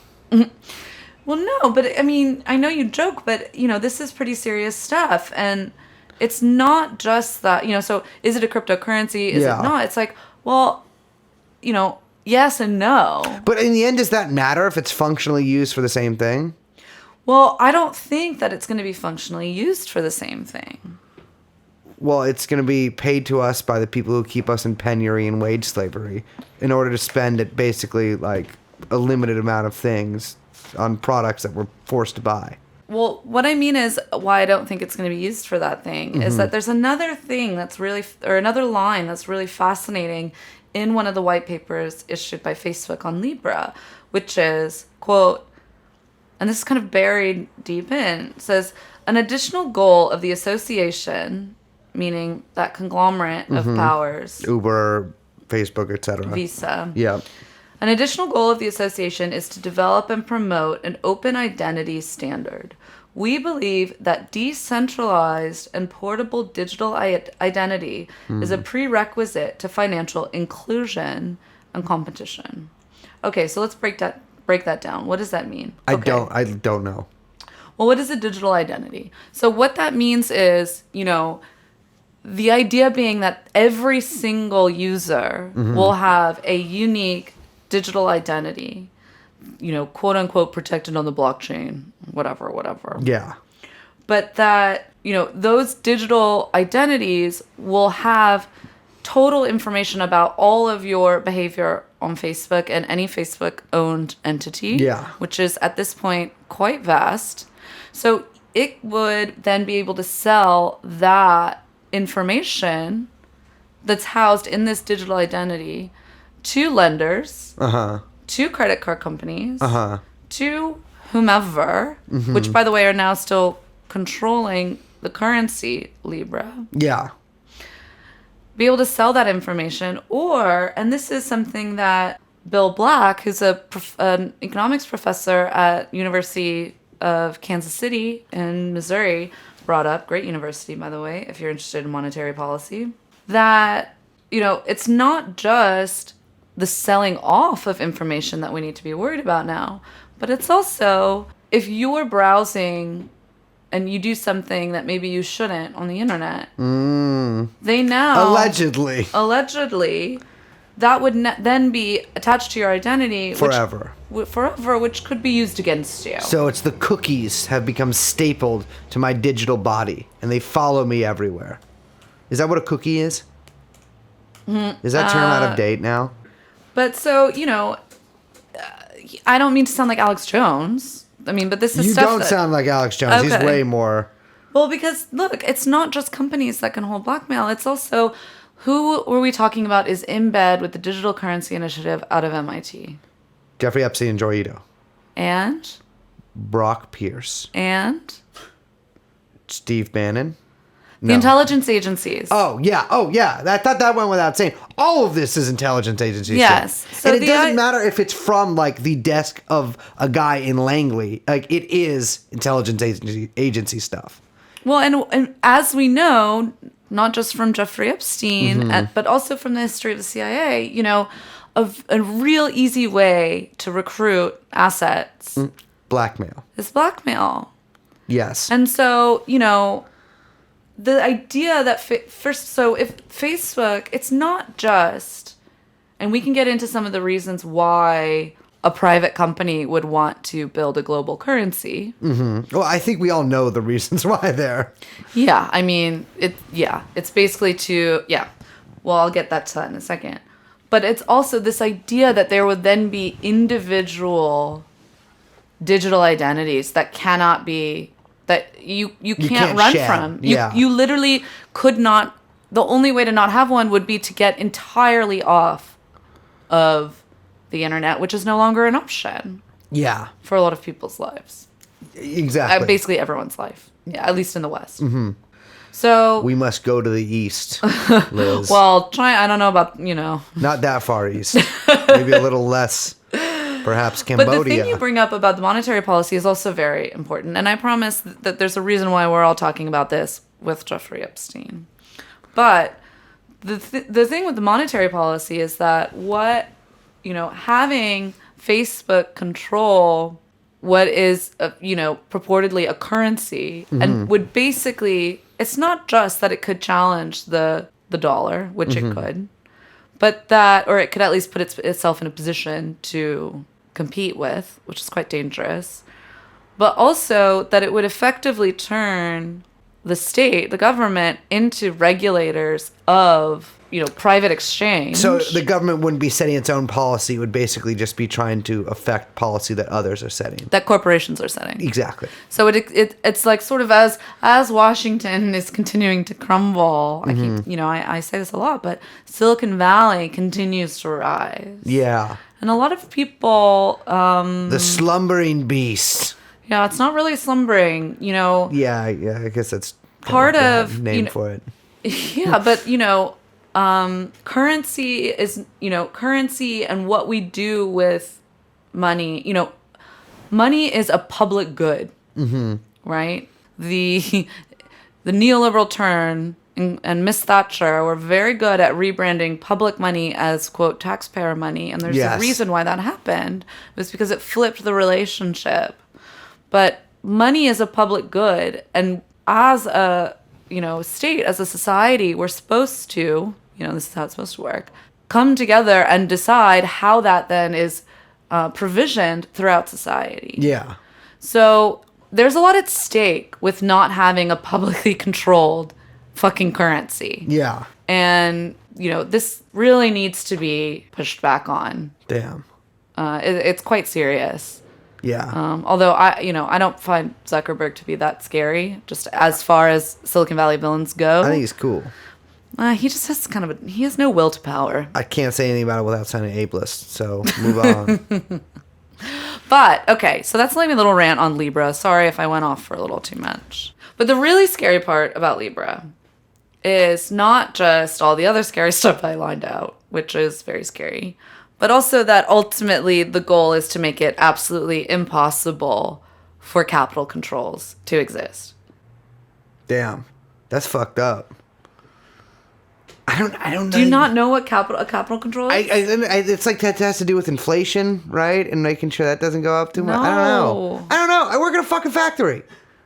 A: Well, no, but I mean, I know you joke, but, you know, this is pretty serious stuff. And it's not just that, you know, so is it a cryptocurrency? Is
B: Yeah.
A: it not? It's like, well, you know, yes and no.
B: But in the end, does that matter if it's functionally used for the same thing?
A: Well, I don't think that it's going to be functionally used for the same thing.
B: Well, it's going to be paid to us by the people who keep us in penury and wage slavery in order to spend it basically like a limited amount of things on products that we're forced to buy.
A: Well, what I mean is why I don't think it's going to be used for that thing is that there's another thing that's really, or another line that's really fascinating in one of the white papers issued by Facebook on Libra, which is, quote, and this is kind of buried deep in, it says, an additional goal of the association, meaning that conglomerate of powers,
B: Uber, Facebook, etc.
A: Visa.
B: Yeah.
A: An additional goal of the association is to develop and promote an open identity standard. We believe that decentralized and portable digital identity is a prerequisite to financial inclusion and competition. Okay, so let's break that down. What does that mean?
B: I
A: Okay.
B: don't know.
A: Well, what is a digital identity? So what that means is, you know, the idea being that every single user will have a unique digital identity, you know, quote unquote, protected on the blockchain, whatever.
B: Yeah.
A: But that, you know, those digital identities will have total information about all of your behavior on Facebook and any Facebook owned entity,
B: Yeah.
A: which is at this point quite vast. So it would then be able to sell that information that's housed in this digital identity to lenders, to credit card companies, to whomever, which, by the way, are now still controlling the currency, Libra.
B: Yeah.
A: Be able to sell that information, or, and this is something that Bill Black, who's an economics professor at University of Kansas City in Missouri, brought up, great university, by the way, if you're interested in monetary policy, that, you know, it's not just the selling off of information that we need to be worried about now, but it's also if you're browsing and you do something that maybe you shouldn't on the internet, they now allegedly that would then be attached to your identity
B: Forever.
A: which could be used against you.
B: So it's the cookies have become stapled to my digital body, and they follow me everywhere. Is that what a cookie is? Is that term out of date now?
A: But so, you know, I don't mean to sound like Alex Jones. I mean, but this is
B: You
A: stuff
B: don't sound like Alex Jones. He's
A: Okay.
B: way more...
A: Well, because look, it's not just companies that can hold blackmail. It's also who were we talking about is in bed with the digital currency initiative out of MIT.
B: Jeffrey Epstein and Joyito.
A: And
B: Brock Pierce. Steve Bannon.
A: the intelligence agencies.
B: Oh, yeah. I thought that went without saying. All of this is intelligence agency
A: Yes.
B: shit.
A: So
B: And it
A: the
B: doesn't matter if it's from, like, the desk of a guy in Langley. Like, it is intelligence agency stuff.
A: Well, and as we know, not just from Jeffrey Epstein, but also from the history of the CIA, you know, a real easy way to recruit assets
B: blackmail.
A: Is blackmail.
B: Yes.
A: And so, the idea that so if Facebook, it's not just, and we can get into some of the reasons why a private company would want to build a global currency.
B: Mm-hmm. Well, I think we all know the reasons why there.
A: Yeah, I mean, it's basically well, I'll get that to that in a second. But it's also this idea that there would then be individual digital identities that cannot be, that you can't run
B: shed.
A: from.
B: Yeah.
A: You literally could not, the only way to not have one would be to get entirely off of the internet, which is no longer an option.
B: Yeah.
A: For a lot of people's lives.
B: Exactly.
A: Basically everyone's life. Yeah, at least in the West. Mm-hmm. So
B: we must go to the east, Liz.
A: well, I don't know about,
B: Not that far east. Maybe a little less, perhaps Cambodia.
A: But the thing you bring up about the monetary policy is also very important. And I promise that there's a reason why we're all talking about this with Jeffrey Epstein. But the thing with the monetary policy is that having Facebook control what is, purportedly a currency,
B: Mm-hmm.
A: and would basically, it's not just that it could challenge the dollar, which
B: Mm-hmm.
A: it could, but that, or it could at least put itself in a position to compete with, which is quite dangerous, but also that it would effectively turn the state, the government, into regulators of, private exchange.
B: So the government wouldn't be setting its own policy. It would basically just be trying to affect policy that others are setting.
A: That corporations are setting.
B: Exactly.
A: So it's like sort of as Washington is continuing to crumble.
B: Mm-hmm.
A: I say this a lot, but Silicon Valley continues to rise.
B: Yeah.
A: And a lot of people,
B: The slumbering beast.
A: yeah, it's not really slumbering,
B: Yeah, I guess that's
A: Part
B: kind
A: of,
B: a name for it.
A: Yeah, but currency is, currency and what we do with money, money is a public good, right? The neoliberal turn and Miss Thatcher were very good at rebranding public money as, quote, taxpayer money. And there's
B: Yes.
A: a reason why that happened. It was because it flipped the relationship. But money is a public good. And as a, state, as a society, we're supposed to, this is how it's supposed to work, come together and decide how that then is provisioned throughout society.
B: Yeah.
A: So there's a lot at stake with not having a publicly controlled fucking currency.
B: Yeah.
A: And, this really needs to be pushed back on.
B: Damn.
A: It's quite serious.
B: Yeah.
A: Although I don't find Zuckerberg to be that scary, just as far as Silicon Valley villains go.
B: I think he's cool.
A: He just has he has no will to power.
B: I can't say anything about it without sounding ableist, so move on.
A: But, okay, so that's like a little rant on Libra. Sorry if I went off for a little too much. But the really scary part about Libra is not just all the other scary stuff I lined out, which is very scary, but also that ultimately the goal is to make it absolutely impossible for capital controls to exist.
B: Damn. That's fucked up. I don't know.
A: Do you not know what a capital control is?
B: It's like that has to do with inflation, right? And making sure that doesn't go up too much.
A: No.
B: I don't know. I work in a fucking factory.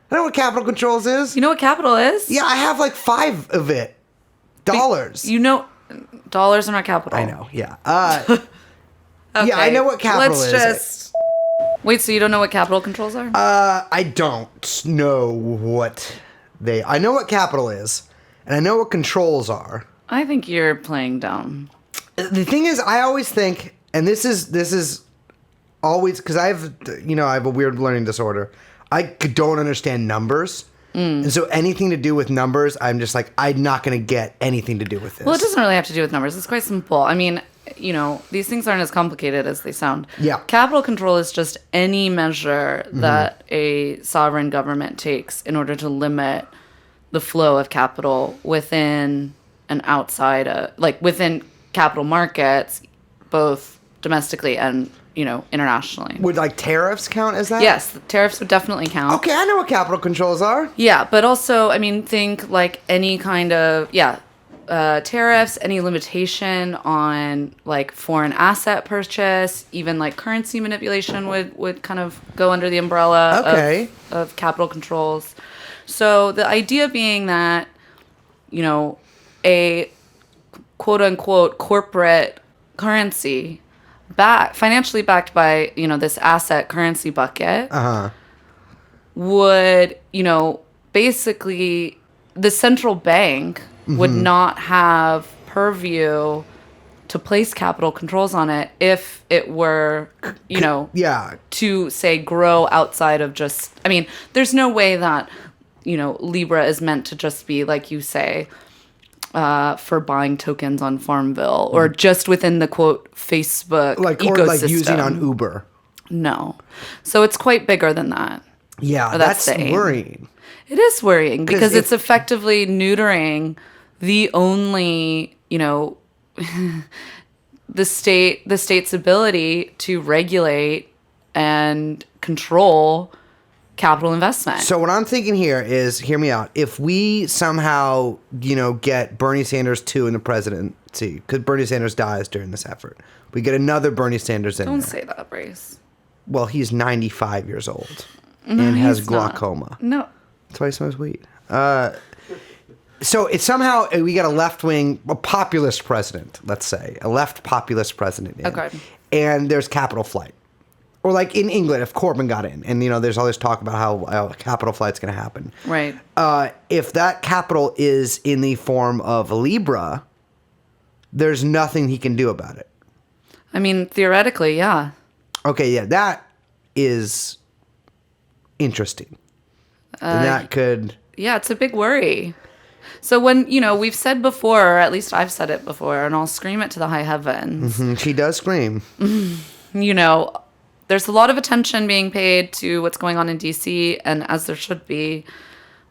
B: I know what capital controls is.
A: You know what capital is?
B: Yeah, I have like 5 of it. Dollars.
A: Dollars are not capital.
B: I know, yeah.
A: Okay.
B: Yeah, I know what capital
A: Let's
B: is.
A: just... Wait, so you don't know what capital controls are?
B: I don't know what they... I know what capital is, and I know what controls are.
A: I think you're playing dumb.
B: The thing is, I always think, and this is always... Because I have a weird learning disorder. I don't understand numbers. And so anything to do with numbers, I'm just like, I'm not going to get anything to do with this.
A: Well, it doesn't really have to do with numbers. It's quite simple. I mean, these things aren't as complicated as they sound.
B: Yeah.
A: Capital control is just any measure that a sovereign government takes in order to limit the flow of capital within and outside within capital markets, both domestically and, internationally.
B: Would like tariffs count as that?
A: Yes, tariffs would definitely count.
B: Okay, I know what capital controls are.
A: Yeah, but also, I mean, think like any kind of, tariffs, any limitation on like foreign asset purchase, even like currency manipulation would kind of go under the umbrella of capital controls. So the idea being that, a quote unquote corporate currency financially backed by, this asset currency bucket would, basically the central bank would not have purview to place capital controls on it if it were, to say grow outside of just, there's no way that, Libra is meant to just be, like you say, for buying tokens on Farmville or just within the quote Facebook ecosystem. Or like using on
B: Uber.
A: No. So it's quite bigger than that.
B: Yeah, that's worrying.
A: It is worrying because it's effectively neutering the only, the state's ability to regulate and control capital investment.
B: So what I'm thinking here is, hear me out. If we somehow, get Bernie Sanders 2 in the presidency, because Bernie Sanders dies during this effort, we get another Bernie Sanders in
A: Don't
B: there.
A: say that, Brace.
B: Well, he's 95 years old and has glaucoma.
A: No.
B: That's why he smokes weed. So it's somehow we got a populist president, let's say, a left populist president.
A: Okay.
B: And there's capital flight. Or like in England, if Corbyn got in, and there's all this talk about how capital flight's going to happen.
A: Right.
B: If that capital is in the form of Libra, there's nothing he can do about it.
A: Theoretically, yeah.
B: Okay, yeah, that is interesting. And that could...
A: Yeah, it's a big worry. So when, we've said before, or at least I've said it before, and I'll scream it to the high heavens.
B: Mm-hmm, she does scream.
A: There's a lot of attention being paid to what's going on in D.C., and as there should be.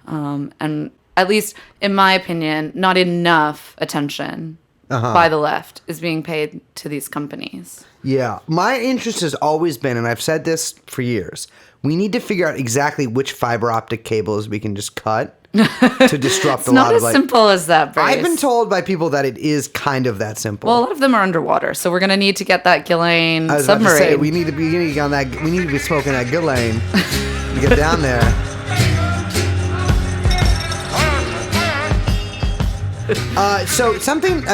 A: And at least, in my opinion, not enough attention by the left is being paid to these companies.
B: Yeah. My interest has always been, and I've said this for years, we need to figure out exactly which fiber optic cables we can just cut to disrupt a lot of
A: It's not as simple as that, Brace.
B: I've been told by people that it is kind of that simple.
A: Well, a lot of them are underwater, so we're going to need to get that Ghislaine submarine.
B: About to say, we need to be smoking that Ghislaine to get down there. So something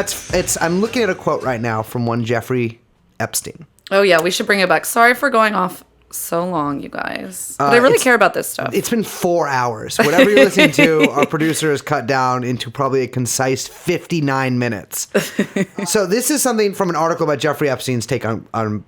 B: I'm looking at a quote right now from one Jeffrey Epstein.
A: Oh yeah, we should bring it back. Sorry for going off so long, you guys. But I really care about this stuff.
B: It's been 4 hours. Whatever you're listening to, our producer has cut down into probably a concise 59 minutes. So this is something from an article by Jeffrey Epstein's take on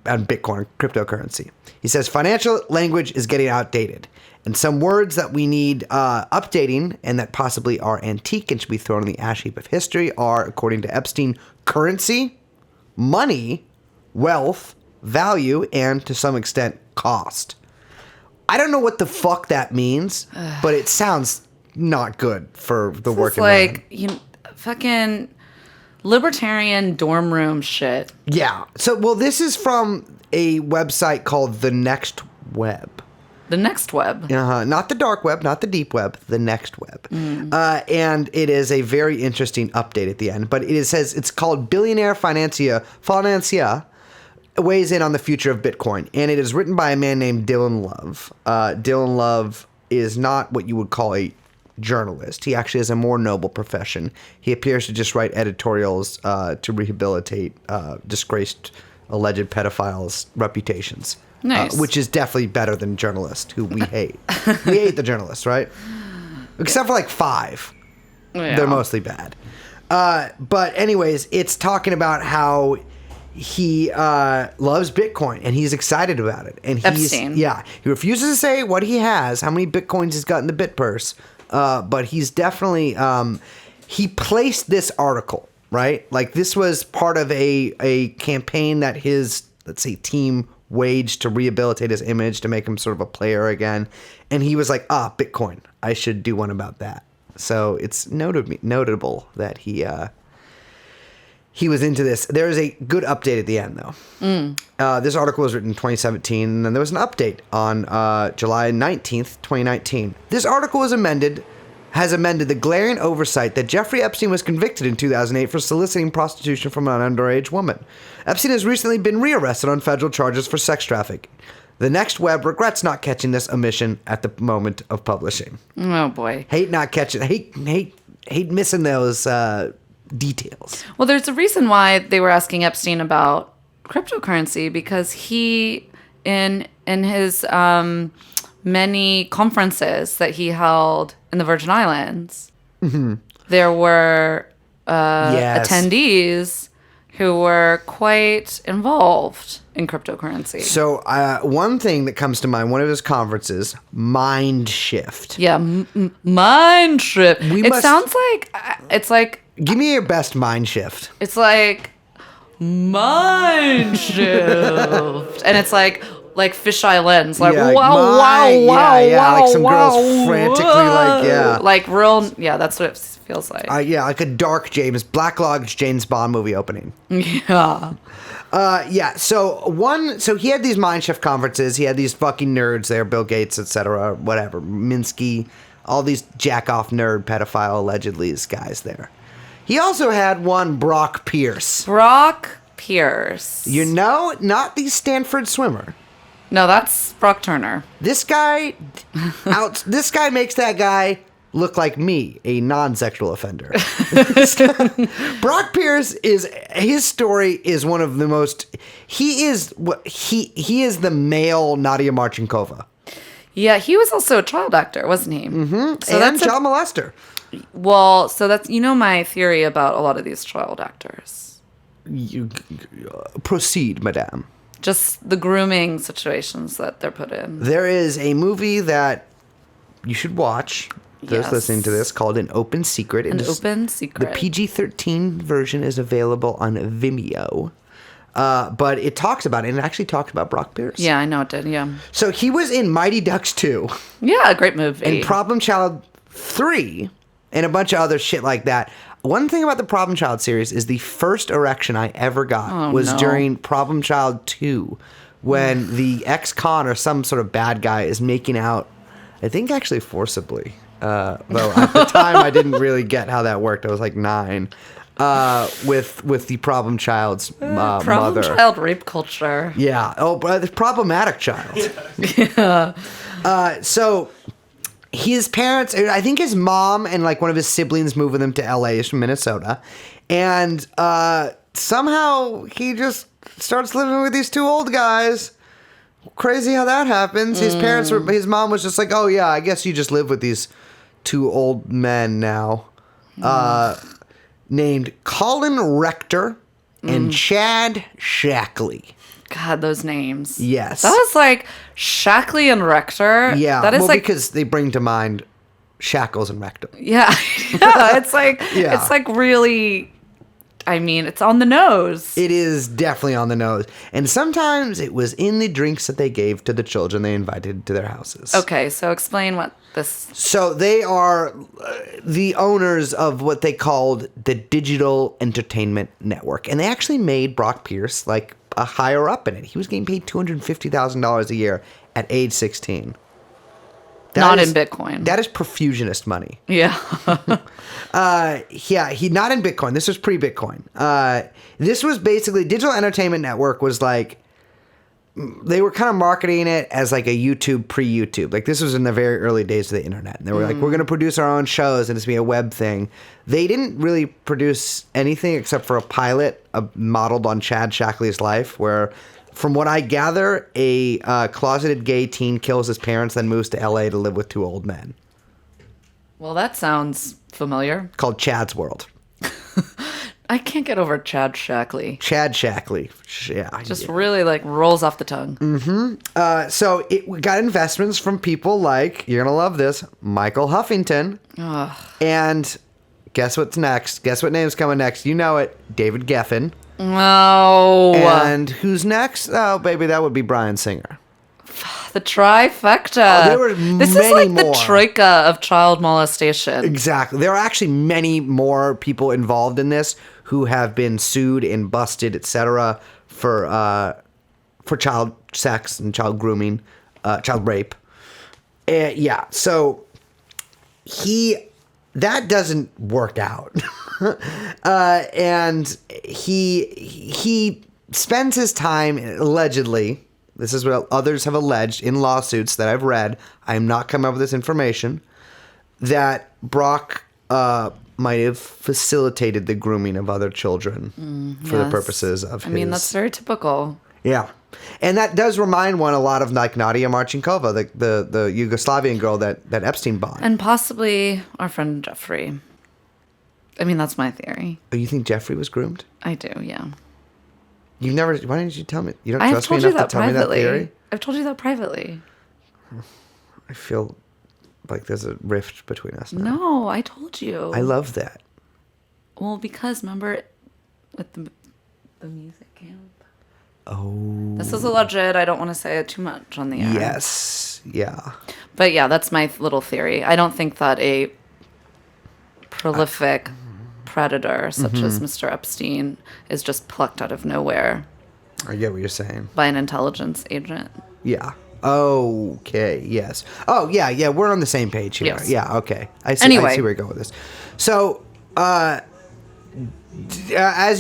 B: Bitcoin, cryptocurrency. He says, financial language is getting outdated. And some words that we need updating and that possibly are antique and should be thrown in the ash heap of history are, according to Epstein, currency, money, wealth, value, and to some extent, cost. I don't know what the fuck that means, but it sounds not good for the working man.
A: Fucking libertarian dorm room shit.
B: Yeah. So, this is from a website called The Next Web.
A: The Next Web.
B: Not the dark web, not the deep web, the Next Web. And it is a very interesting update at the end. But it says it's called Billionaire Financia weighs in on the future of Bitcoin. And it is written by a man named Dylan Love. Dylan Love is not what you would call a journalist. He actually has a more noble profession. He appears to just write editorials to rehabilitate disgraced alleged pedophiles' reputations.
A: Nice.
B: Which is definitely better than journalists, who we hate. We hate the journalists, right? Except for like 5. Yeah. They're mostly bad. But anyways, it's talking about how he loves Bitcoin and he's excited about it. And
A: Epstein.
B: Yeah. He refuses to say what he has, how many Bitcoins he's got in the Bitpurse. But he's definitely... he placed this article, right? Like this was part of a campaign that his, let's say, team waged to rehabilitate his image, to make him sort of a player again. And he was like, Bitcoin, I should do one about that. So it's notable that he was into this. There is a good update at the end, though. This article was written in 2017, and then there was an update on July 19th, 2019. This article was amended has amended the glaring oversight that Jeffrey Epstein was convicted in 2008 for soliciting prostitution from an underage woman. Epstein has recently been rearrested on federal charges for sex trafficking. The Next Web regrets not catching this omission at the moment of publishing.
A: Oh boy.
B: Hate missing those details.
A: Well, there's a reason why they were asking Epstein about cryptocurrency, because he, in his many conferences that he held in the Virgin Islands, there were attendees who were quite involved in cryptocurrency.
B: So one thing that comes to mind, one of his conferences, Mind Shift.
A: Yeah, mind shift. Sounds like it's like.
B: Give me your best mind shift.
A: It's like mind shift, and it's like fisheye lens, like
B: Yeah,
A: wow,
B: like some girls frantically,
A: like real, that's what it feels like.
B: Like a dark Black Lodge James Bond movie opening.
A: Yeah.
B: So he had these mind shift conferences. He had these fucking nerds there, Bill Gates, etc., whatever, Minsky, all these jack-off nerd pedophile allegedly guys there. He also had one Brock Pierce.
A: Brock Pierce.
B: You know, not the Stanford swimmer.
A: No, that's Brock Turner.
B: This guy makes that guy look like me, a non-sexual offender. Brock Pierce his story is one of the most. He is the male Nadia Marchinkova.
A: Yeah, he was also a child actor, wasn't he?
B: Mm-hmm.
A: So
B: and child molester.
A: Well, so that's my theory about a lot of these child actors.
B: You proceed, madame.
A: Just the grooming situations that they're put in.
B: There is a movie that you should watch. Those
A: Yes.
B: listening to this, called An Open Secret.
A: Open Secret.
B: The PG-13 version is available on Vimeo. But it talks about it, and it actually talked about Brock Pierce.
A: Yeah, I know it did, yeah.
B: So he was in Mighty Ducks 2.
A: Yeah, a great movie.
B: And Problem Child 3, and a bunch of other shit like that. One thing about the Problem Child series is the first erection I ever got was during Problem Child 2, when the ex-con or some sort of bad guy is making out, I think actually forcibly. Though at the time I didn't really get how that worked. I was like 9. With the problem child's mother.
A: Problem child rape culture.
B: Yeah. Oh, but the problematic child. So his parents, I think his mom and like one of his siblings moved with him to LA. He's from Minnesota. And somehow he just starts living with these two old guys. Crazy how that happens. His his mom was just like, oh yeah, I guess you just live with these two old men now. Named Colin Rector and Chad Shackley.
A: God, those names.
B: Yes.
A: That was like Shackley and Rector.
B: Yeah,
A: that is
B: because they bring to mind shackles and rectum.
A: Yeah, it's like it's like really. I mean, it's on the nose.
B: It is definitely on the nose, and sometimes it was in the drinks that they gave to the children they invited to their houses.
A: Okay, so explain what this.
B: So they are the owners of what they called the Digital Entertainment Network, and they actually made Brock Pierce like a higher up in it. He was getting paid $250,000 a year at age 16.
A: Not in Bitcoin.
B: That is perfusionist money.
A: Yeah.
B: He not in Bitcoin. This was pre-Bitcoin. This was basically Digital Entertainment Network was like they were kind of marketing it as like a YouTube pre-YouTube. Like this was in the very early days of the internet. And they were like, we're going to produce our own shows and it's going to be a web thing. They didn't really produce anything except for a pilot modeled on Chad Shackley's life where, from what I gather, a closeted gay teen kills his parents, then moves to LA to live with two old men.
A: Well, that sounds familiar.
B: Called Chad's World.
A: I can't get over Chad Shackley.
B: Chad Shackley. Yeah.
A: Just really like rolls off the tongue.
B: Mm-hmm. So it got investments from people like, you're going to love this, Michael Huffington.
A: Ugh.
B: And guess what's next? Guess what name's coming next? You know it. David Geffen.
A: No.
B: And who's next? Oh, baby, that would be Bryan Singer.
A: The trifecta.
B: There were
A: this
B: many
A: is like
B: more.
A: the troika of child molestation.
B: Exactly. There are actually many more people involved in this who have been sued and busted, etc., for child sex and child grooming, child rape. Yeah. So he that doesn't work out. And he spends his time, allegedly, this is what others have alleged in lawsuits that I've read, I am not coming up with this information, that Brock might have facilitated the grooming of other children for the purposes of his...
A: I mean, that's very typical.
B: Yeah. And that does remind one a lot of like Nadia Marcinkova, the Yugoslavian girl that Epstein bought.
A: And possibly our friend Jeffrey. I mean, that's my theory.
B: Oh, you think Jeffrey was groomed?
A: I do, yeah.
B: You've never... Why didn't you tell me? You don't
A: I've
B: trust me
A: told you
B: enough
A: that
B: to tell me that
A: privately.
B: theory?
A: I've told you that privately.
B: I feel like there's a rift between us now.
A: No, I told you.
B: I love that.
A: Well, because remember with the music camp?
B: Oh.
A: This is alleged. I don't want to say it too much on the air.
B: Yes. Yeah.
A: But yeah, that's my little theory. I don't think that a prolific predator such as Mr. Epstein is just plucked out of nowhere
B: I get what you're saying.
A: by an intelligence agent.
B: Yeah. Okay. Yes. Oh, yeah. Yeah. We're on the same page here.
A: Yes.
B: Yeah. Okay. I see
A: Anyway.
B: where you're going with this. So, as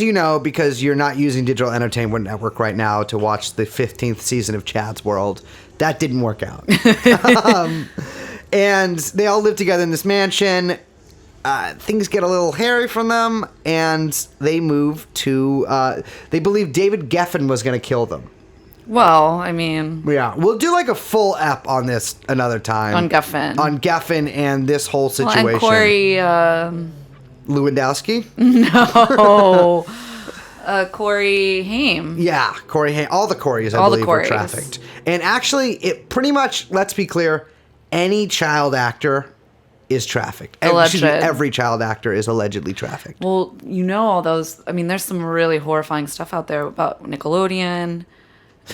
B: you know, because you're not using Digital Entertainment Network right now to watch the 15th season of Chad's World, that didn't work out. And they all live together in this mansion. Things get a little hairy from them, and they move to... they believe David Geffen was going to kill them.
A: Well, I mean,
B: Yeah, we'll do like a full ep on this another time.
A: on Geffen.
B: On Geffen and this whole
A: Well,
B: situation.
A: and Corey,
B: Lewandowski?
A: Corey Haim.
B: Yeah, Corey Haim. All the Corys, I
A: All the
B: believe, were
A: Corys.
B: trafficked. And actually, it pretty much, let's be clear, any child actor is trafficked.
A: Alleged.
B: Every child actor is allegedly trafficked.
A: Well, you know all those. I mean, there's some really horrifying stuff out there about Nickelodeon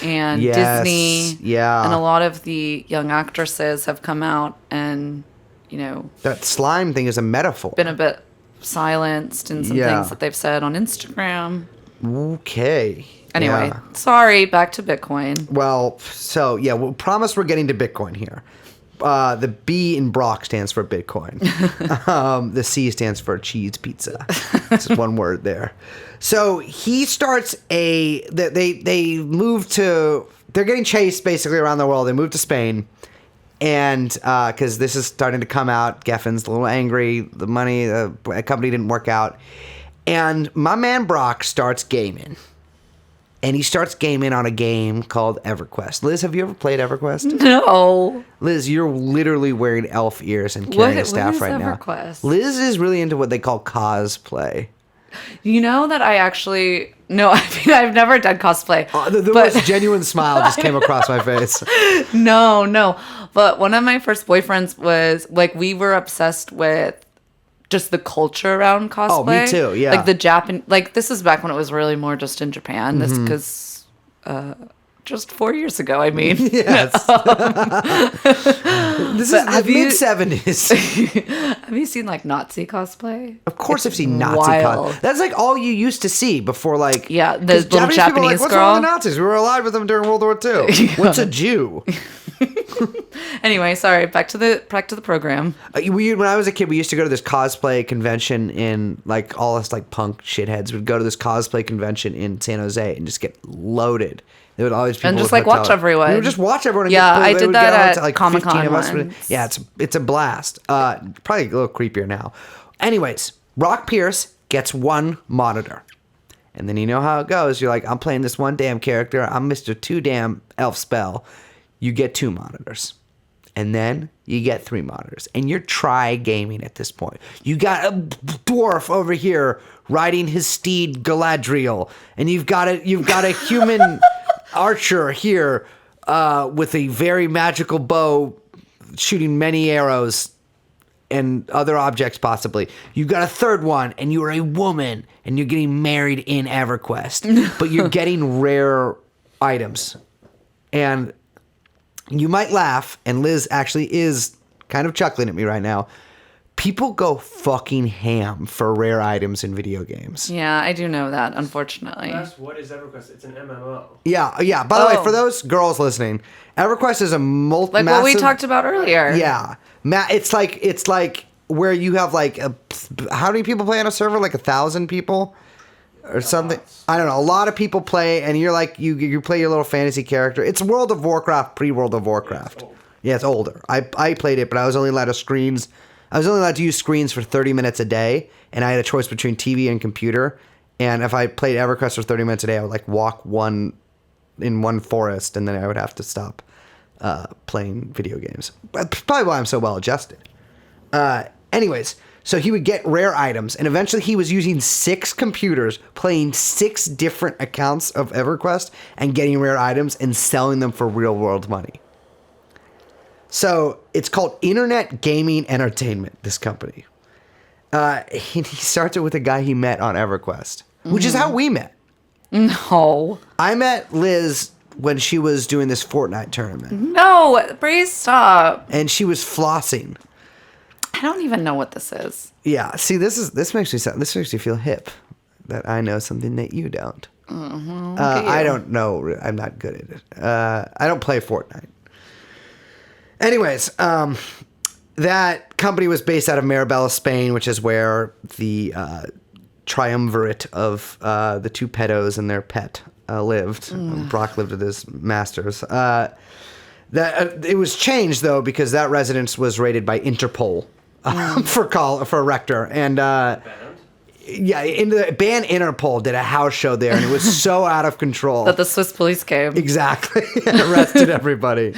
A: and
B: Yes,
A: Disney.
B: yeah.
A: And a lot of the young actresses have come out and, you know,
B: That slime thing is a metaphor.
A: been a bit silenced in some
B: Yeah.
A: things that they've said on Instagram.
B: Okay.
A: Anyway,
B: Yeah.
A: sorry, back to Bitcoin.
B: Well, so yeah, we'll promise we're getting to Bitcoin here. The B in Brock stands for Bitcoin. The C stands for cheese pizza. It's one word there. So he starts they move to, they're getting chased basically around the world. They move to Spain. And because this is starting to come out, Geffen's a little angry. The money, the company didn't work out. And my man Brock starts gaming. And he starts gaming on a game called Everquest. Liz, have you ever played Everquest?
A: No.
B: Liz, you're literally wearing elf ears and carrying a staff
A: is
B: right
A: EverQuest?
B: now. Liz is really into what they call cosplay.
A: You know that I actually... No, I mean, I've never done cosplay.
B: The
A: but
B: most genuine smile just came across my face.
A: No. But one of my first boyfriends was, like, we were obsessed with just the culture around cosplay.
B: Oh, me too, yeah.
A: Like the Japan... Like, this is back when it was really more just in Japan. This because... just 4 years ago, I mean.
B: Yes. This is the mid-70s.
A: Have you seen, like, Nazi cosplay?
B: Of course I've seen Nazi
A: wild.
B: cosplay. That's like all you used to see before, like...
A: Yeah, the
B: 'cause
A: little
B: people are
A: Japanese
B: What's wrong with the
A: girl?"
B: Nazis? We were allied with them during World War II. What's a Jew?
A: Anyway, sorry. Back to the program.
B: When I was a kid, we used to go to this cosplay convention in, like, all us, like, punk shitheads would go to this cosplay convention in San Jose and just get loaded. There would always be
A: And
B: people
A: just,
B: with
A: like, watch
B: hotel-
A: everyone.
B: We would just watch everyone. And
A: Yeah,
B: get,
A: I
B: they
A: did
B: would
A: that
B: get
A: at
B: to, like,
A: Comic-Con
B: 15 of us would-
A: once.
B: Yeah, it's a blast. Probably a little creepier now. Anyways, Brock Pierce gets one monitor. And then you know how it goes. You're like, I'm playing this one damn character. I'm Mr. Two Damn Elf Spell. You get 2 monitors. And then you get 3 monitors. And you're tri-gaming at this point. You got a dwarf over here riding his steed Galadriel. And you've got a human archer here with a very magical bow shooting many arrows and other objects possibly. You got a third one, and you are a woman, and you're getting married in EverQuest. But you're getting rare items. And you might laugh, and Liz actually is kind of chuckling at me right now. People go fucking ham for rare items in video games.
A: Yeah, I do know that, unfortunately.
C: That's what is EverQuest? It's an MMO.
B: Yeah. By the way,
A: Oh.
B: for those girls listening, EverQuest is a
A: Like what we talked about earlier.
B: Yeah, it's like where you have like how many people play on a server? Like 1,000 people or something. I don't know. A lot of people play, and you're like you play your little fantasy character. It's World of Warcraft, pre-World of Warcraft. Yeah, it's older. I played it, but I was only allowed to use screens for 30 minutes a day, and I had a choice between TV and computer. And if I played EverQuest for 30 minutes a day, I would like walk in one forest, and then I would have to stop playing video games. That's probably why I'm so well adjusted. Anyways, so he would get rare items, and eventually he was using 6 computers, playing 6 different accounts of EverQuest, and getting rare items and selling them for real world money. So it's called Internet Gaming Entertainment, this company. He starts it with a guy he met on EverQuest, which is how we met.
A: No.
B: I met Liz when she was doing this Fortnite tournament.
A: No, please stop.
B: And she was flossing.
A: I don't even know what this is.
B: Yeah, see, this makes me feel hip that I know something that you don't. I don't know. I'm not good at it. I don't play Fortnite. Anyways, that company was based out of Maribela, Spain, which is where the triumvirate of the 2 pedos and their pet lived. Brock lived with his masters. That it was changed though because that residence was raided by Interpol for a rector, and yeah, in the band Interpol did a house show there, and it was so out of control
A: That the Swiss police came.
B: exactly and arrested everybody.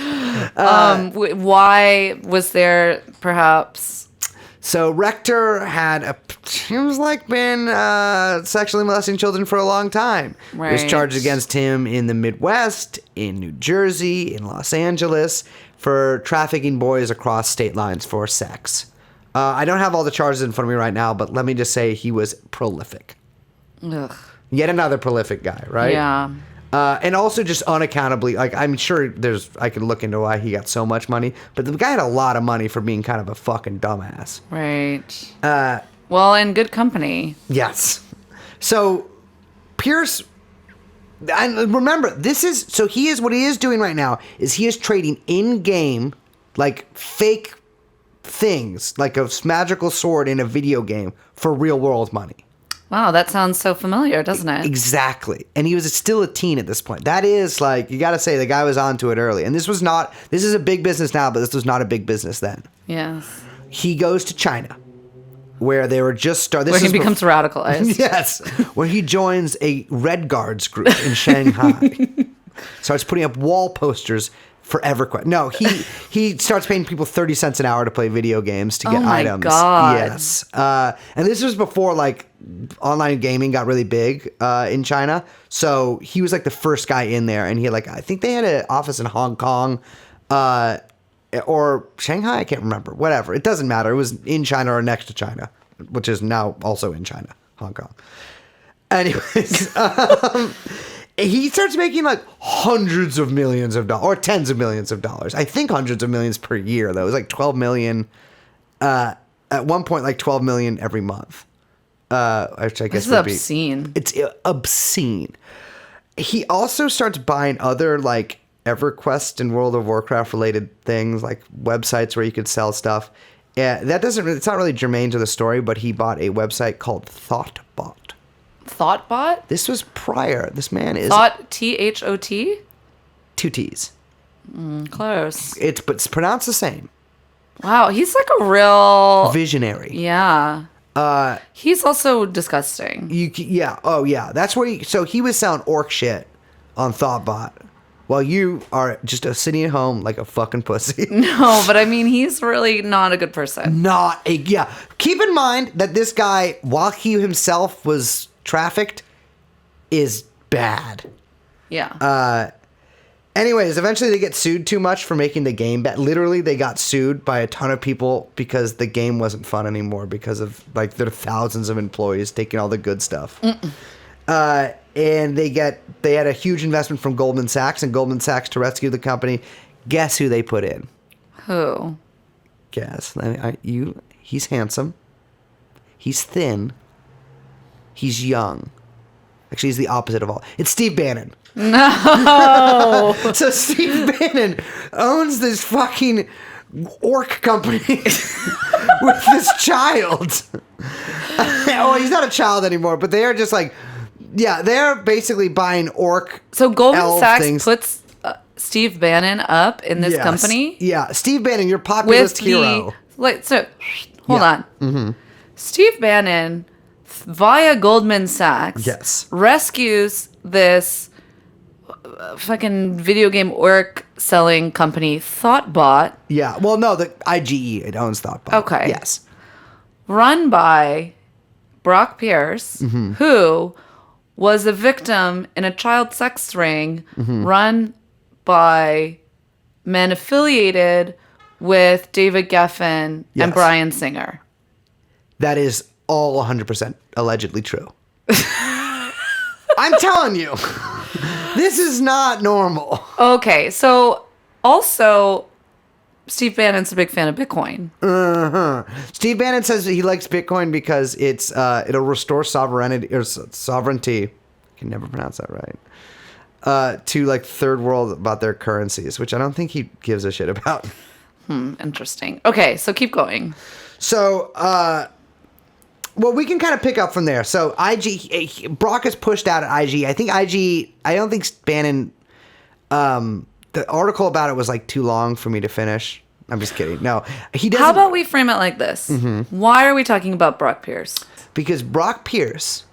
A: Why was there perhaps?
B: So Rector he was like been sexually molesting children for a long time.
A: Right.
B: There's charges against him in the Midwest, in New Jersey, in Los Angeles for trafficking boys across state lines for sex. I don't have all the charges in front of me right now, but let me just say he was prolific.
A: Ugh.
B: Yet another prolific guy, right?
A: Yeah.
B: And also just unaccountably, like I'm sure I could look into why he got so much money, but the guy had a lot of money for being kind of a fucking dumbass.
A: Right. Well, in good company.
B: Yes. So Pierce, and remember, what he is doing right now is he is trading in-game, like fake things, like a magical sword in a video game for real world money.
A: Wow, that sounds so familiar, doesn't it?
B: Exactly. And he was still a teen at this point. That is like, you got to say the guy was onto it early. And this is a big business now, but this was not a big business then.
A: Yes.
B: He goes to China, where they were just starting.
A: Where he becomes radicalized.
B: Yes. Where he joins a Red Guards group in Shanghai. Starts putting up wall posters for EverQuest. No, he starts paying people 30 cents an hour to play video games to get items.
A: Oh my God.
B: Yes. And this was before like online gaming got really big in China. So he was like the first guy in there, and he had I think they had an office in Hong Kong or Shanghai, I can't remember. Whatever. It doesn't matter. It was in China or next to China, which is now also in China, Hong Kong. Anyways, he starts making like hundreds of millions of dollars or tens of millions of dollars. I think hundreds of millions per year, though. It was like 12 million. At one point, like 12 million every month. Which I guess
A: This is obscene.
B: It's obscene. He also starts buying other like EverQuest and World of Warcraft related things, like websites where you could sell stuff. Yeah, it's not really germane to the story, but he bought a website called Thoughtbot.
A: Thoughtbot?
B: This was prior. This man is
A: Thought, T-H-O-T?
B: 2 T's.
A: Close.
B: But it's pronounced the same.
A: Wow, he's like a real...
B: Visionary.
A: Yeah. He's also disgusting.
B: Yeah. Oh, yeah. That's where he was selling orc shit on Thoughtbot, while you are just sitting at home like a fucking pussy.
A: No, but I mean, he's really not a good person.
B: Yeah. Keep in mind that this guy, while he himself was trafficked, is bad.
A: Yeah.
B: Anyways, eventually they get sued too much for making the game bad. Literally, they got sued by a ton of people because the game wasn't fun anymore because of like there are thousands of employees taking all the good stuff. And they had a huge investment from Goldman Sachs, and Goldman Sachs to rescue the company. Guess who they put in?
A: Who?
B: Guess. He's handsome. He's thin. He's young. Actually, he's the opposite of all. It's Steve Bannon.
A: No.
B: So Steve Bannon owns this fucking orc company with this child. Well, he's not a child anymore, but they are just like, yeah, they're basically buying orc.
A: So Goldman
B: elf
A: Sachs
B: things.
A: puts Steve Bannon up in this
B: Yes.
A: company.
B: Yeah, Steve Bannon, your populist
A: With
B: hero.
A: hold
B: Yeah.
A: on. Steve Bannon, via Goldman Sachs,
B: Yes.
A: rescues this fucking video game orc selling company, Thoughtbot,
B: Yeah, well, no, the IGE, it owns Thoughtbot.
A: Okay.
B: Yes.
A: run by Brock Pierce,
B: Mm-hmm.
A: who was a victim in a child sex ring
B: Mm-hmm.
A: run by men affiliated with David Geffen
B: Yes.
A: and Bryan Singer.
B: That is all 100% allegedly true. I'm telling you, this is not normal.
A: Okay, so also Steve Bannon's a big fan of Bitcoin.
B: Steve Bannon says that he likes Bitcoin because it'll restore sovereignty. I can never pronounce that right. To like third world about their currencies, which I don't think he gives a shit about.
A: Interesting. Okay, so keep going.
B: So, well, we can kind of pick up from there. So, Brock is pushed out at IG. I think I don't think Bannon, the article about it was like too long for me to finish. I'm just kidding. No, he doesn't.
A: How about we frame it like this? Why are we talking about Brock Pierce?
B: Because Brock Pierce,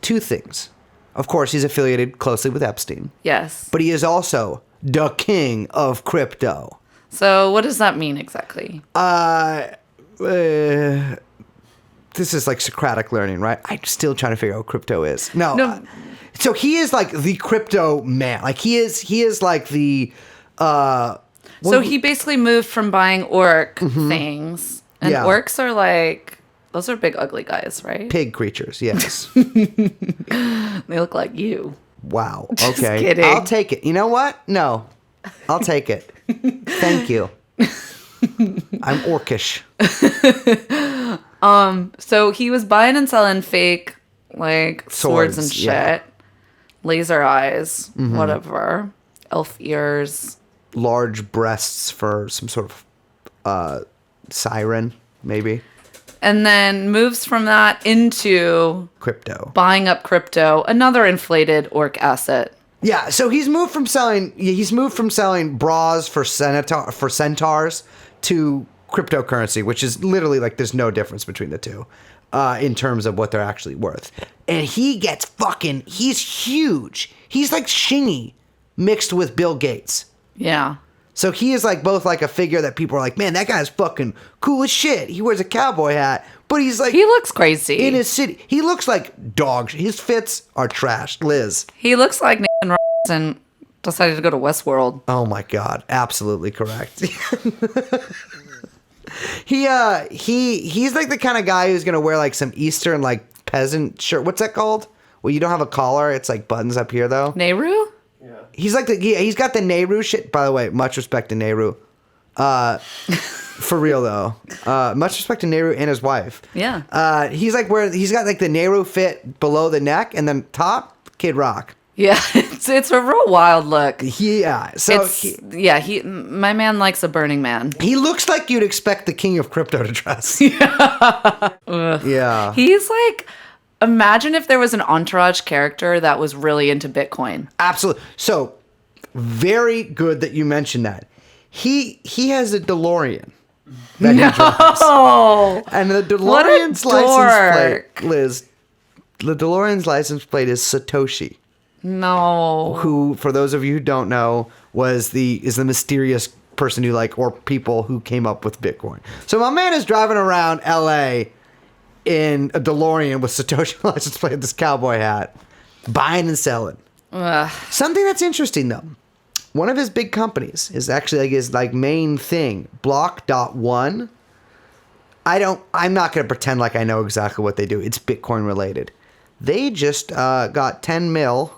B: two things. Of course, he's affiliated closely with Epstein,
A: Yes.
B: but he is also the king of crypto.
A: So what does that mean exactly?
B: This is like Socratic learning, right? I'm still trying to figure out what crypto is.
A: No.
B: So he is like the crypto man. Like he is like the.
A: So he basically moved from buying orc things, and
B: Yeah.
A: orcs are like, those are big ugly guys, right?
B: Pig creatures, yes.
A: They look like you.
B: Wow.
A: Just
B: Okay.
A: kidding.
B: I'll take it. You know what? No. I'll take it. Thank you. I'm orcish.
A: So he was buying and selling fake like swords and shit,
B: yeah.
A: laser eyes, whatever, elf ears.
B: Large breasts for some sort of siren, maybe.
A: And then moves from that into
B: Crypto.
A: buying up crypto, another inflated orc asset.
B: Yeah, so he's moved from selling bras for centaurs to cryptocurrency, which is literally like there's no difference between the two in terms of what they're actually worth. And he's huge. He's like Shingy mixed with Bill Gates.
A: Yeah.
B: So he is like both like a figure that people are like, man, that guy's fucking cool as shit. He wears a cowboy hat, but he's like
A: He looks crazy.
B: in his city. He looks like dog. His fits are trash. Liz.
A: He looks like Nathan Robinson decided to go to Westworld.
B: Oh my god, absolutely correct. He's like the kind of guy who's gonna wear like some Eastern like peasant shirt. What's that called? Well, you don't have a collar. It's like buttons up here though.
A: Nehru?
B: He's like he's got the Nehru shit. By the way, much respect to Nehru. For real though. Much respect to Nehru and his wife.
A: Yeah.
B: He's got like the Nehru fit below the neck and then top Kid Rock.
A: Yeah, it's a real wild look.
B: Yeah. So
A: My man likes a Burning Man.
B: he looks like you'd expect the king of crypto to dress. Yeah.
A: He's like, imagine if there was an Entourage character that was really into Bitcoin.
B: Absolutely. So, very good that you mentioned that. He has a DeLorean that he drives.
A: Oh,
B: And the
A: What a
B: DeLorean's license
A: dork.
B: plate, Liz, the DeLorean's license plate is Satoshi,
A: no.
B: who, for those of you who don't know, is the mysterious person who or people who came up with Bitcoin. So my man is driving around LA in a DeLorean with Satoshi license plate, this cowboy hat, buying and selling. Something that's interesting though. One of his big companies is actually his main thing, Block.one. I'm not going to pretend like I know exactly what they do. It's Bitcoin related. They just got 10 mil.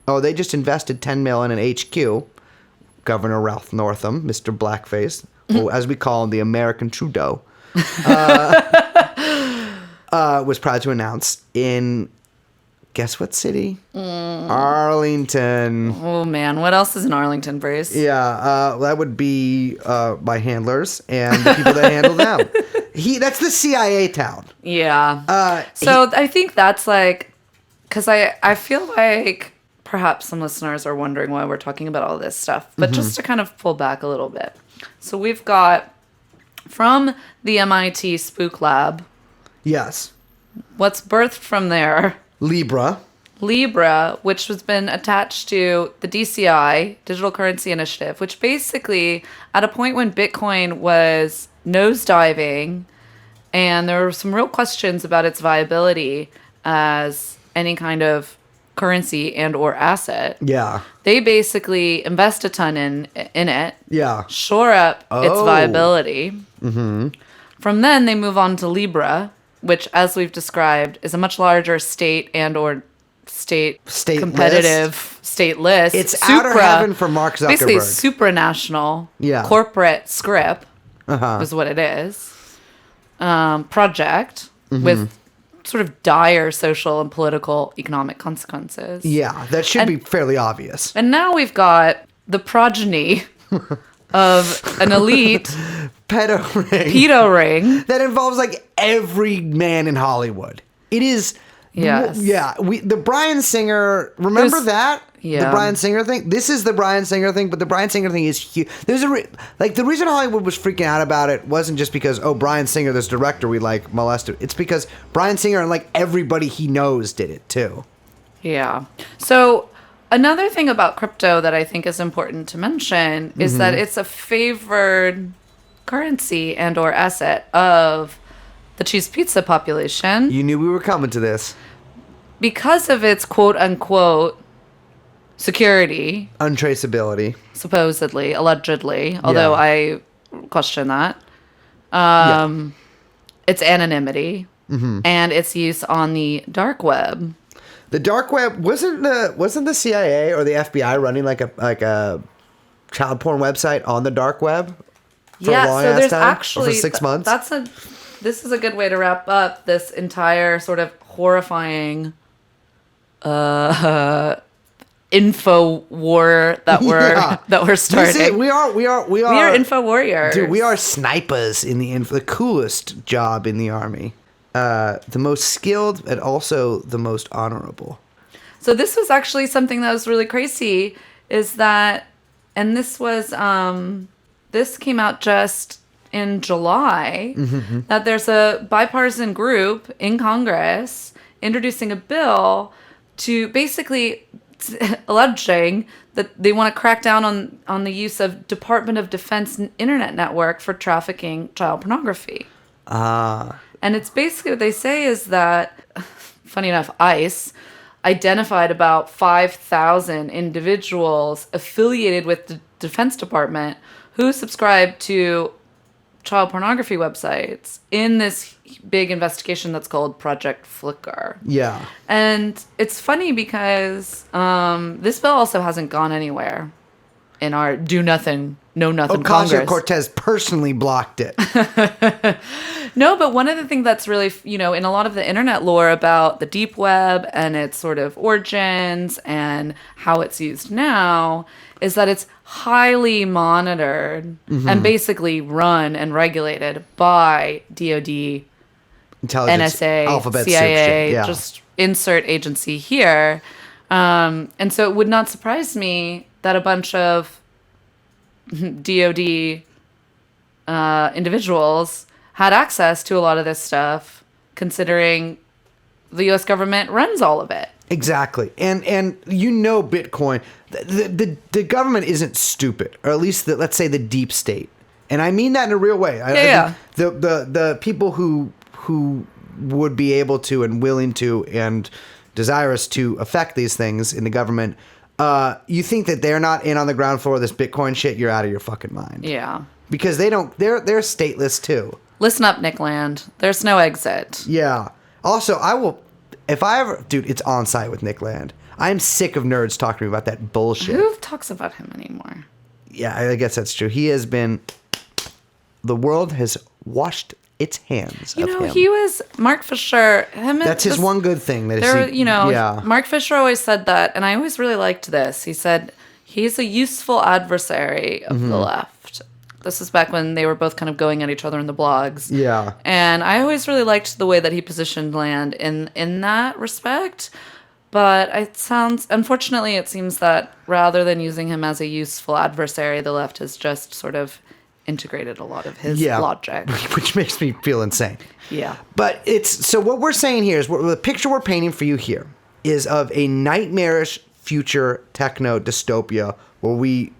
B: Oh, they just invested 10 mil in an HQ. Governor Ralph Northam, Mr. Blackface, or as we call him, the American Trudeau, was proud to announce in Guess what city? Arlington.
A: Oh man, what else is in Arlington, Bruce?
B: Yeah, that would be my handlers and the people that handle them. That's the CIA town.
A: Yeah. So I think that's like, because I feel like perhaps some listeners are wondering why we're talking about all this stuff, but just to kind of pull back a little bit. So we've got from the MIT Spook Lab.
B: Yes.
A: What's birthed from there?
B: Libra,
A: which has been attached to the DCI, Digital Currency Initiative, which basically, at a point when Bitcoin was nosediving, and there were some real questions about its viability as any kind of currency and or asset.
B: Yeah.
A: They basically invest a ton in it.
B: Yeah.
A: Shore up its
B: Oh.
A: viability. Mm-hmm. From then they move on to Libra, which, as we've described, is a much larger state and or state competitive state list.
B: It's outer heaven for Mark Zuckerberg.
A: Basically, supranational corporate script is what it is. Project with sort of dire social and political economic consequences.
B: Yeah, that should be fairly obvious.
A: And now we've got the progeny of an elite pedo ring
B: that involves like every man in Hollywood. It is.
A: Yes.
B: Yeah. The Bryan Singer. Remember that?
A: Yeah.
B: The Bryan Singer thing. This is the Bryan Singer thing, but the Bryan Singer thing is huge. There's the reason Hollywood was freaking out about it wasn't just because Bryan Singer, this director we like, molested. It's because Bryan Singer and like everybody he knows did it too.
A: Yeah. So another thing about crypto that I think is important to mention is that it's a favored currency and or asset of the cheese pizza population.
B: You knew we were coming to this.
A: Because of its quote unquote security.
B: Untraceability.
A: Supposedly, allegedly, although I question that. Its anonymity and its use on the dark web.
B: The dark web wasn't the CIA or the FBI running like a child porn website on the dark web for a long ass time? Or for 6 months?
A: This is a good way to wrap up this entire sort of horrifying info war that we're starting.
B: We are
A: info warriors.
B: Dude, we are snipers in the coolest job in the army. The most skilled and also the most honorable.
A: So this was actually something that was really crazy, is that, and this was this came out just in July, that there's a bipartisan group in Congress introducing a bill to basically alleging that they want to crack down on the use of Department of Defense internet network for trafficking child pornography. And it's basically what they say is that, funny enough, ICE identified about 5,000 individuals affiliated with the Defense Department who subscribe to child pornography websites in this big investigation that's called Project Flickr.
B: Yeah.
A: And it's funny because this bill also hasn't gone anywhere in our know-nothing Congress.
B: Ocasio-Cortez personally blocked it.
A: No, but one of the things that's really, in a lot of the internet lore about the deep web and its sort of origins and how it's used now is that it's highly monitored and basically run and regulated by DoD,
B: Intelligence,
A: NSA,
B: alphabet
A: CIA,
B: soup shit. Yeah.
A: just insert agency here. And so it would not surprise me that a bunch of DoD individuals had access to a lot of this stuff, considering the U.S. government runs all of it.
B: Exactly. And Bitcoin, the government isn't stupid, or at least let's say the deep state. And I mean that in a real way. I think the people who would be able to and willing to and desirous to affect these things in the government, you think that they're not in on the ground floor of this Bitcoin shit, you're out of your fucking mind.
A: Yeah.
B: Because they're stateless too.
A: Listen up, Nick Land. There's no exit.
B: Yeah. Also, dude, it's on site with Nick Land. I'm sick of nerds talking to me about that bullshit.
A: Who talks about him anymore?
B: Yeah, I guess that's true. He has been, the world has washed its hands.
A: You
B: of
A: know,
B: him.
A: he was Mark Fisher.
B: That's his one good thing. That
A: Mark Fisher always said that, and I always really liked this. He said he's a useful adversary of the left. This is back when they were both kind of going at each other in the blogs.
B: Yeah.
A: And I always really liked the way that he positioned Land in that respect. But unfortunately, it seems that rather than using him as a useful adversary, the left has just sort of integrated a lot of his logic.
B: Which makes me feel insane.
A: Yeah.
B: But so what we're saying here is, the picture we're painting for you here is of a nightmarish future techno dystopia where we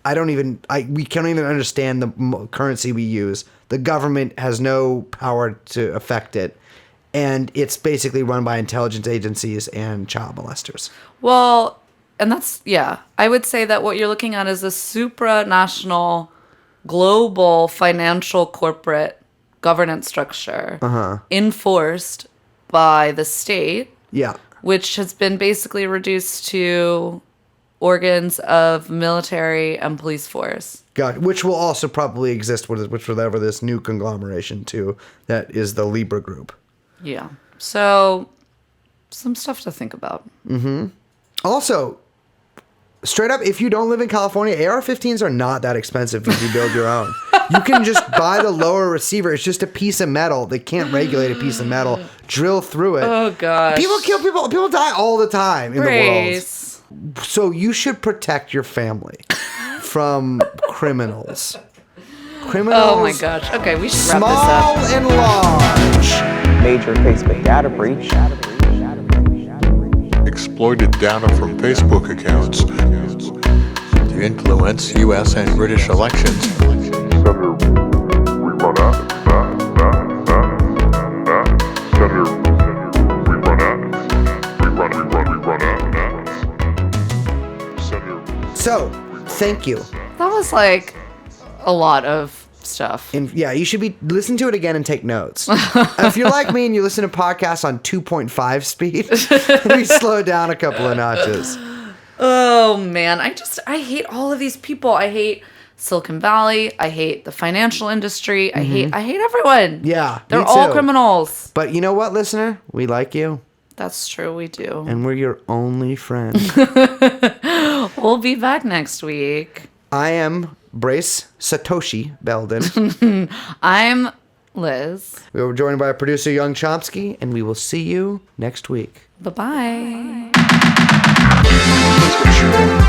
B: can't even understand the currency we use. The government has no power to affect it. And it's basically run by intelligence agencies and child molesters.
A: Well, and that's, I would say that what you're looking at is a supranational, global, financial, corporate governance structure enforced by the state.
B: Yeah.
A: Which has been basically reduced to organs of military and police force.
B: God, which will also probably exist with whatever this new conglomeration too, that is the Libra group.
A: Yeah. So, some stuff to think about.
B: Mm-hmm. Also, straight up, if you don't live in California, AR-15s are not that expensive if you build your own. You can just buy the lower receiver. It's just a piece of metal. They can't regulate a piece of metal. Drill through it.
A: Oh, gosh.
B: People kill people. People die all the time in the world. So you should protect your family from criminals.
A: Oh, my gosh. Okay, we should wrap this up.
B: Small and large.
F: Major Facebook data breach.
D: Exploited data from Facebook accounts
G: to influence U.S. and British elections.
B: So, thank you.
A: That was like a lot of stuff.
B: And you should listen to it again and take notes. If you're like me and you listen to podcasts on 2.5 speed, we slow down a couple of notches.
A: Oh man, I hate all of these people. I hate Silicon Valley. I hate the financial industry. I hate everyone.
B: Yeah,
A: they're
B: me
A: all
B: too.
A: Criminals.
B: But you know what, listener? We like you.
A: That's true, we do.
B: And we're your only friend.
A: We'll be back next week.
B: I am Brace Satoshi Belden.
A: I'm Liz.
B: We were joined by our producer, Young Chomsky, and we will see you next week.
A: Bye-bye.
D: That's what you want.